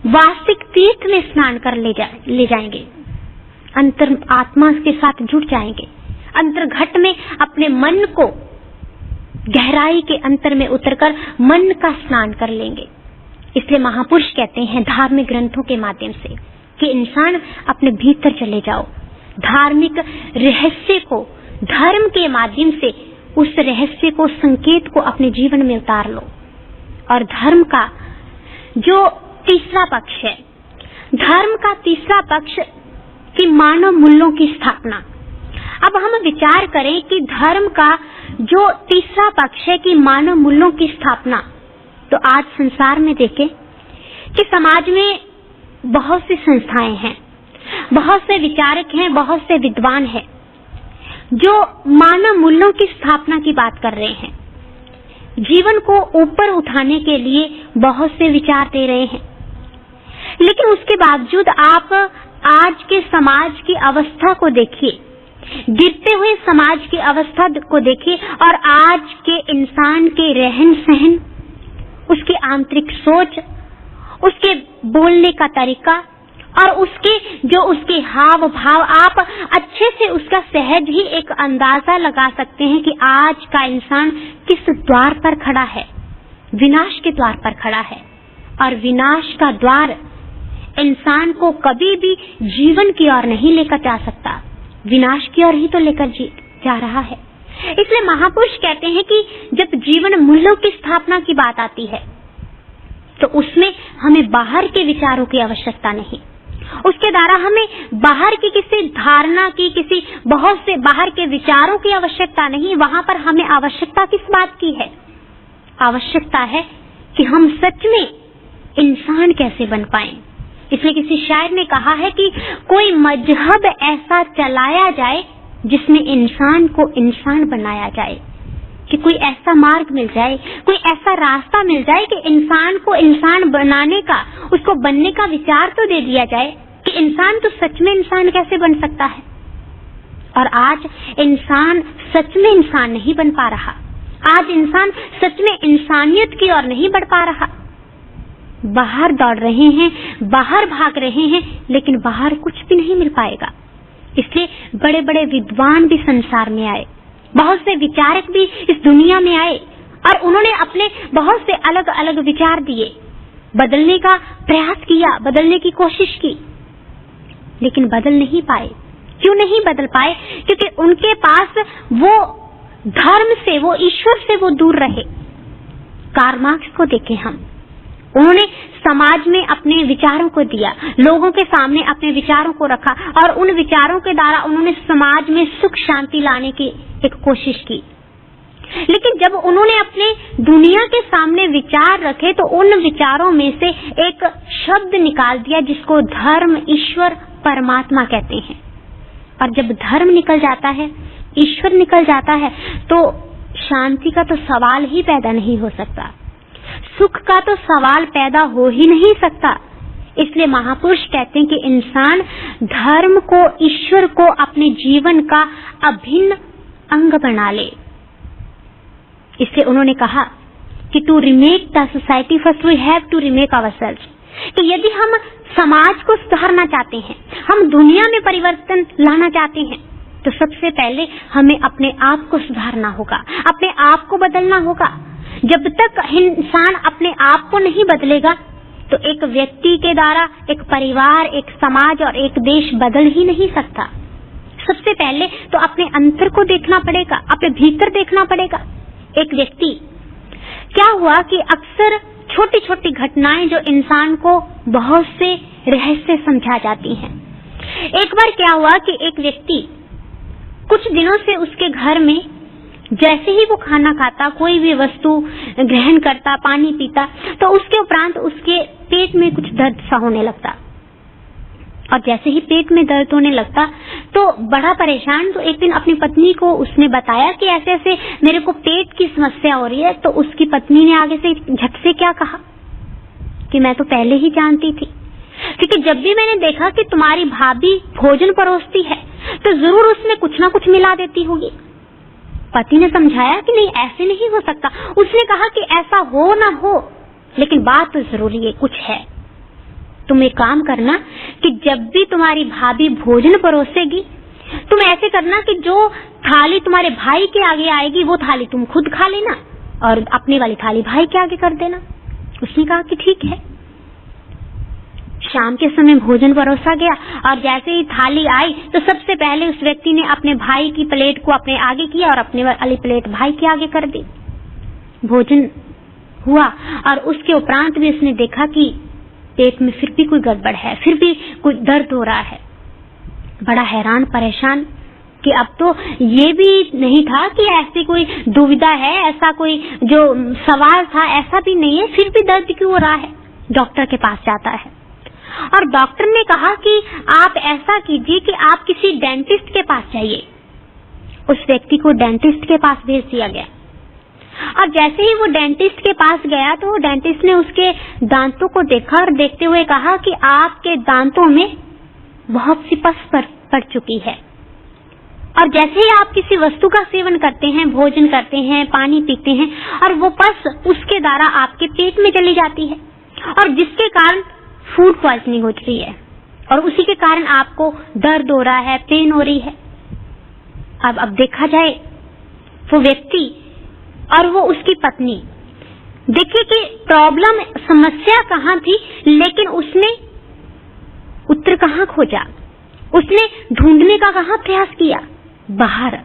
S2: वास्तविक तीर्थ में स्नान कर ले जाएंगे, अंतर आत्मा के साथ जुड़ जाएंगे, अंतर्घट में अपने मन को गहराई के अंतर में उतरकर मन का स्नान कर लेंगे। इसलिए महापुरुष कहते हैं धार्मिक ग्रंथों के माध्यम से कि इंसान अपने भीतर चले जाओ, धार्मिक रहस्य को धर्म के माध्यम से उस रहस्य को, संकेत को अपने जीवन में उतार लो। और धर्म का जो तीसरा पक्ष है, धर्म का तीसरा पक्ष कि मानव मूल्यों की स्थापना। अब हम विचार करें कि धर्म का जो तीसरा पक्ष है कि मानव मूल्यों की स्थापना, तो आज संसार में देखें कि समाज में बहुत सी संस्थाएं हैं, बहुत से विचारक हैं, बहुत से विद्वान हैं जो मानव मूल्यों की स्थापना की बात कर रहे हैं। जीवन को ऊपर उठाने के लिए बहुत से विचार दे रहे हैं, लेकिन उसके बावजूद आप आज के समाज की अवस्था को देखिए, गिरते हुए समाज की अवस्था को देखिए और आज के इंसान के रहन सहन, उसकी आंतरिक सोच, उसके बोलने का तरीका और उसके हाव भाव, आप अच्छे से उसका सहज ही एक अंदाजा लगा सकते हैं कि आज का इंसान किस द्वार पर खड़ा है। विनाश के द्वार पर खड़ा है और विनाश का द्वार इंसान को कभी भी जीवन की ओर नहीं लेकर जा सकता, विनाश की ओर ही तो लेकर जा रहा है। इसलिए महापुरुष कहते हैं कि जब जीवन मूल्यों की स्थापना की बात आती है तो उसमें हमें बाहर के विचारों की आवश्यकता नहीं, उसके द्वारा हमें बाहर की किसी धारणा की, किसी बहुत से बाहर के विचारों की आवश्यकता नहीं। वहां पर हमें आवश्यकता किस बात की है? आवश्यकता है कि हम सच में इंसान कैसे बन पाएं। इसलिए किसी शायर ने कहा है कि कोई मजहब ऐसा चलाया जाए जिसमें इंसान को इंसान बनाया जाए, कि कोई ऐसा मार्ग मिल जाए, कोई ऐसा रास्ता मिल जाए कि इंसान को इंसान बनाने का, उसको बनने का विचार तो दे दिया जाए कि इंसान तो सच में इंसान कैसे बन सकता है। और आज इंसान सच में इंसान नहीं बन पा रहा, आज इंसान सच में इंसानियत की ओर नहीं बढ़ पा रहा। बाहर दौड़ रहे हैं, बाहर भाग रहे हैं, लेकिन बाहर कुछ भी नहीं मिल पाएगा। इसलिए बड़े बड़े विद्वान भी संसार में आए, बहुत से विचारक भी इस दुनिया में आए और उन्होंने अपने बहुत से अलग अलग विचार दिए, बदलने का प्रयास किया, बदलने की कोशिश की, लेकिन बदल नहीं पाए। क्यों नहीं बदल पाए? क्योंकि उनके पास वो धर्म से, वो ईश्वर से वो दूर रहे। कार्ल मार्क्स को देखें हम, उन्होंने समाज में अपने विचारों को दिया, लोगों के सामने अपने विचारों को रखा और उन विचारों के द्वारा उन्होंने समाज में सुख शांति लाने की एक कोशिश की। लेकिन जब उन्होंने अपने दुनिया के सामने विचार रखे तो उन विचारों में से एक शब्द निकाल दिया जिसको धर्म, ईश्वर, परमात्मा कहते हैं। और जब धर्म निकल जाता है, ईश्वर निकल जाता है, तो शांति का तो सवाल ही पैदा नहीं हो सकता, सुख का तो सवाल पैदा हो ही नहीं सकता। इसलिए महापुरुष कहते हैं कि इंसान धर्म को, ईश्वर को अपने जीवन का अभिन्न अंग बना ले। इसलिए उन्होंने कहा कि to remake the society first we have to remake ourselves, कि यदि हम समाज को सुधारना चाहते हैं, हम दुनिया में परिवर्तन लाना चाहते हैं, तो सबसे पहले हमें अपने आप को सुधारना होगा, अपने आप को बदलना होगा। जब तक इंसान अपने आप को नहीं बदलेगा तो एक व्यक्ति के द्वारा एक परिवार, एक समाज और एक देश बदल ही नहीं सकता। सबसे पहले तो अपने अंतर को देखना पड़ेगा, अपने भीतर देखना पड़ेगा। एक व्यक्ति, क्या हुआ कि अक्सर छोटी छोटी घटनाएं जो इंसान को बहुत से रहस्य समझा जाती हैं। एक बार क्या हुआ कि एक व्यक्ति कुछ दिनों से उसके घर में जैसे ही वो खाना खाता, कोई भी वस्तु ग्रहण करता, पानी पीता, तो उसके उपरांत उसके पेट में कुछ दर्द सा होने लगता। और जैसे ही पेट में दर्द होने लगता तो बड़ा परेशान, तो एक दिन अपनी पत्नी को उसने बताया कि ऐसे ऐसे मेरे को पेट की समस्या हो रही है। तो उसकी पत्नी ने आगे से झट से क्या कहा कि मैं तो पहले ही जानती थी, क्योंकि जब भी मैंने देखा कि तुम्हारी भाभी भोजन परोसती है तो जरूर उसमें कुछ ना कुछ मिला देती होगी। पति ने समझाया कि नहीं, ऐसे नहीं हो सकता। उसने कहा कि ऐसा हो ना हो, लेकिन बात तो जरूरी है, कुछ है। तुम एक काम करना कि जब भी तुम्हारी भाभी भोजन परोसेगी, तुम ऐसे करना कि जो थाली तुम्हारे भाई के आगे आएगी वो थाली तुम खुद खा लेना और अपनी वाली थाली भाई के आगे कर देना। उसने कहा कि ठीक है। शाम के समय भोजन परोसा गया और जैसे ही थाली आई तो सबसे पहले उस व्यक्ति ने अपने भाई की प्लेट को अपने आगे किया और अपने वाली प्लेट भाई के आगे कर दी। भोजन हुआ और उसके उपरांत भी उसने देखा कि पेट में फिर भी कोई गड़बड़ है, फिर भी कोई दर्द हो रहा है। बड़ा हैरान परेशान कि अब तो ये भी नहीं था कि ऐसी कोई दुविधा है, ऐसा कोई जो सवाल था ऐसा भी नहीं है, फिर भी दर्द क्यों हो रहा है। डॉक्टर के पास जाता है और डॉक्टर ने कहा कि आप ऐसा कीजिए कि आप किसी डेंटिस्ट के पास जाइए। उस व्यक्ति को डेंटिस्ट के पास भेज दिया गया और जैसे ही वो डेंटिस्ट के पास गया तो डेंटिस्ट ने उसके दांतों को देखा और देखते हुए कहा कि आपके दांतों में बहुत सी पस पर पड़ चुकी है। और जैसे ही आप किसी वस्तु का सेवन करते हैं, भोजन करते हैं, पानी पीते हैं, और वो पस उसके द्वारा आपके पेट में चली जाती है, और जिसके कारण फूड पॉइजनिंग हो रही है, और उसी के कारण आपको दर्द हो रहा है, पेन हो रही है। अब देखा जाए वो व्यक्ति और वो उसकी पत्नी, देखिए कि प्रॉब्लम, समस्या कहाँ थी, लेकिन उसने उत्तर कहाँ खोजा, उसने ढूंढने का कहाँ प्रयास किया, बाहर।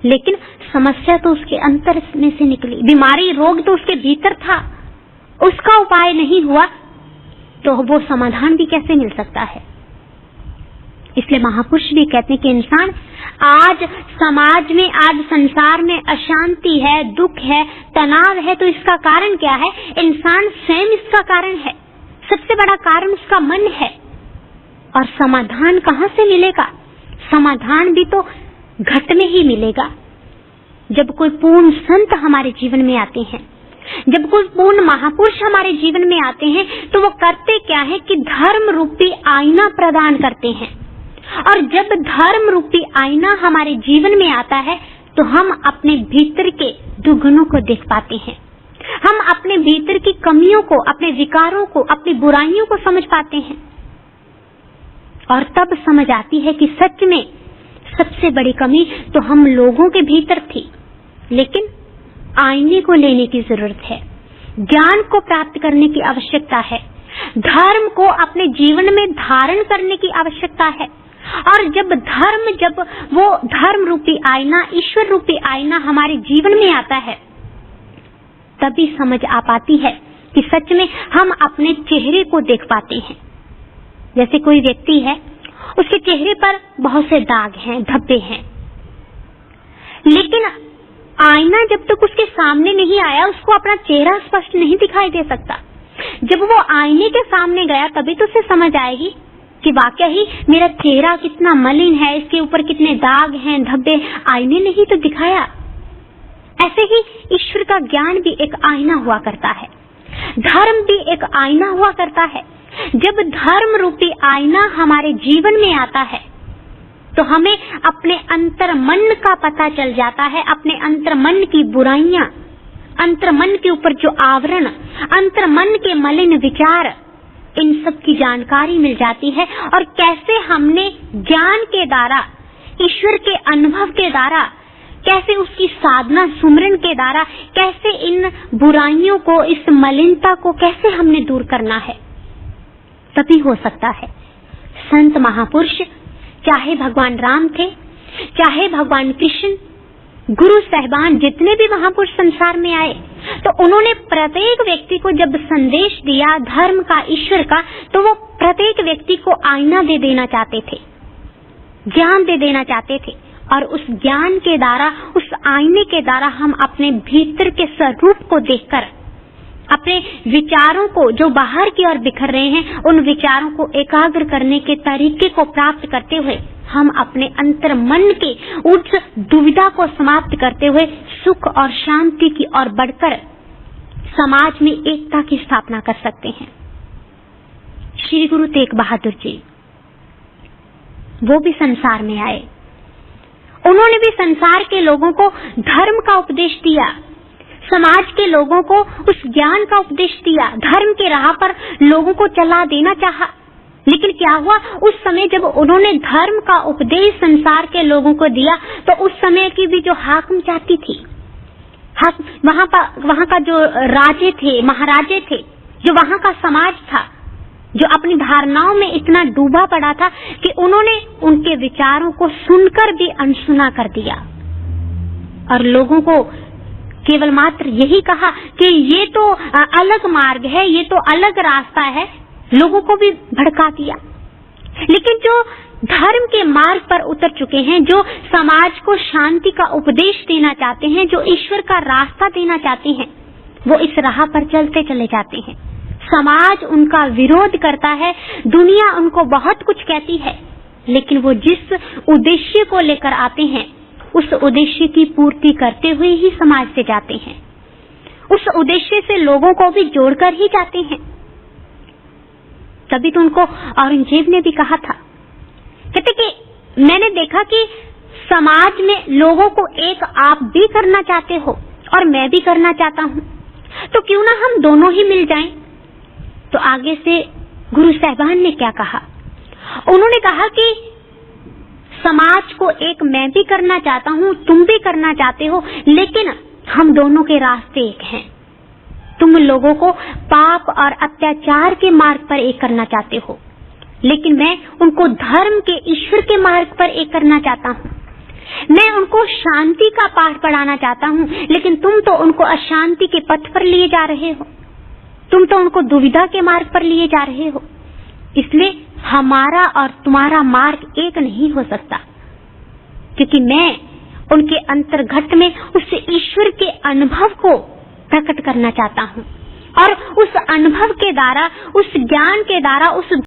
S2: लेकिन समस्या तो उसके अंतर में से निकली, बीमारी, रोग तो उसके भीतर था, उसका उपाय नहीं हुआ तो वो समाधान भी कैसे मिल सकता है। इसलिए महापुरुष भी कहते हैं कि इंसान, आज समाज में, आज संसार में अशांति है, दुख है, तनाव है, तो इसका कारण क्या है? इंसान स्वयं इसका कारण है। सबसे बड़ा कारण उसका मन है। और समाधान कहाँ से मिलेगा? समाधान भी तो घट में ही मिलेगा। जब कोई पूर्ण संत हमारे जीवन में आते हैं, जब कोई पूर्ण महापुरुष हमारे जीवन में आते हैं, तो वो करते क्या है कि धर्म रूपी आईना प्रदान करते हैं। और जब धर्म रूपी आईना हमारे जीवन में आता है, तो हम अपने भीतर के दुर्गुणों को देख पाते हैं, हम अपने भीतर की कमियों को, अपने विकारों को, अपनी बुराइयों को समझ पाते हैं। और तब समझ आती है कि सच में सबसे बड़ी कमी तो हम लोगों के भीतर थी, लेकिन आईने को लेने की जरूरत है, ज्ञान को प्राप्त करने की आवश्यकता है, धर्म को अपने जीवन में धारण करने की आवश्यकता है। और जब वो धर्म रूपी आईना, ईश्वर रूपी आईना हमारे जीवन में आता है, तभी समझ आ पाती है कि सच में हम अपने चेहरे को देख पाते हैं। जैसे कोई व्यक्ति है, उसके चेहरे पर बहुत से दाग हैं, धब्बे हैं, लेकिन आईना जब तक उसके सामने नहीं आया, उसको अपना चेहरा स्पष्ट नहीं दिखाई दे सकता। जब वो आईने के सामने गया, तभी तो उसे समझ आएगी कि वाकई ही मेरा चेहरा कितना मलिन है, इसके ऊपर कितने दाग हैं, धब्बे, आईने ने ही तो दिखाया। ऐसे ही ईश्वर का ज्ञान भी एक आईना हुआ करता है, धर्म भी एक आईना हुआ करता है। जब धर्म रूपी आईना हमारे जीवन में आता है, तो हमें अपने अंतर मन का पता चल जाता है, अपने अंतर मन की बुराइयां, अंतर मन के ऊपर जो आवरण, अंतर मन के मलिन विचार, इन सब की जानकारी मिल जाती है। और कैसे हमने ज्ञान के द्वारा, ईश्वर के अनुभव के द्वारा, कैसे उसकी साधना सुमरन के द्वारा, कैसे इन बुराइयों को, इस मलिनता को कैसे हमने दूर करना है, तभी हो सकता है। संत महापुरुष, चाहे भगवान राम थे, चाहे भगवान कृष्ण, गुरु साहिबान, जितने भी महापुरुष संसार में आए, तो उन्होंने प्रत्येक व्यक्ति को जब संदेश दिया धर्म का, ईश्वर का, तो वो प्रत्येक व्यक्ति को आईना दे देना चाहते थे, ज्ञान दे देना चाहते थे। और उस ज्ञान के द्वारा, उस आईने के द्वारा हम अपने भीतर के स्वरूप को देखकर, अपने विचारों को जो बाहर की ओर बिखर रहे हैं, उन विचारों को एकाग्र करने के तरीके को प्राप्त करते हुए, हम अपने अंतर मन के उस दुविधा को समाप्त करते हुए सुख और शांति की ओर बढ़कर समाज में एकता की स्थापना कर सकते हैं। श्री गुरु तेग बहादुर जी, वो भी संसार में आए, उन्होंने भी संसार के लोगों को धर्म का उपदेश दिया, समाज के लोगों को उस ज्ञान का उपदेश दिया, धर्म के राह पर लोगों को चला देना चाहा। लेकिन क्या हुआ, उस समय जब उन्होंने धर्म का उपदेश संसार के लोगों को दिया, तो उस समय की भी जो हाकिम जाति थी, वहां का जो राजे थे, महाराजे थे, जो वहां का समाज था, जो अपनी धारणाओं में इतना डूबा पड़ा था कि उन्होंने उनके विचारों को सुनकर भी अनसुना कर दिया और लोगों को केवल मात्र यही कहा कि ये तो अलग मार्ग है, ये तो अलग रास्ता है, लोगों को भी भड़का दिया। लेकिन जो धर्म के मार्ग पर उतर चुके हैं, जो समाज को शांति का उपदेश देना चाहते हैं, जो ईश्वर का रास्ता देना चाहते हैं, वो इस राह पर चलते चले जाते हैं। समाज उनका विरोध करता है, दुनिया उनको बहुत कुछ कहती है, लेकिन वो जिस उद्देश्य को लेकर आते हैं, उस उद्देश्य की पूर्ति करते हुए ही समाज से जाते हैं, उस उद्देश्य से लोगों को भी जोड़कर ही जाते हैं। तभी तो उनको औरंगजेब ने भी कहा था कहते कि मैंने देखा कि समाज में लोगों को एक आप भी करना चाहते हो और मैं भी करना चाहता हूँ, तो क्यों ना हम दोनों ही मिल जाएं। तो आगे से गुरु साहिबान ने क्या कहा, उन्होंने कहा कि समाज को एक मैं भी करना चाहता हूँ, तुम भी करना चाहते हो, लेकिन हम दोनों के रास्ते एक हैं। तुम लोगों को पाप और अत्याचार के मार्ग पर एक करना चाहते हो, लेकिन मैं उनको धर्म के, ईश्वर के मार्ग पर एक करना चाहता हूँ। मैं उनको शांति का पाठ पढ़ाना चाहता हूँ, लेकिन तुम तो उनको अशांति के पथ पर लिए जा रहे हो, तुम तो उनको दुविधा के मार्ग पर लिए जा रहे हो। इसलिए हमारा और तुम्हारा मार्ग एक नहीं हो सकता, क्योंकि मैं उनके अंतर्घट में उस ईश्वर के अनुभव को प्रकट करना चाहता हूँ, और उस अनुभव के द्वारा, उस ज्ञान के द्वारा, उस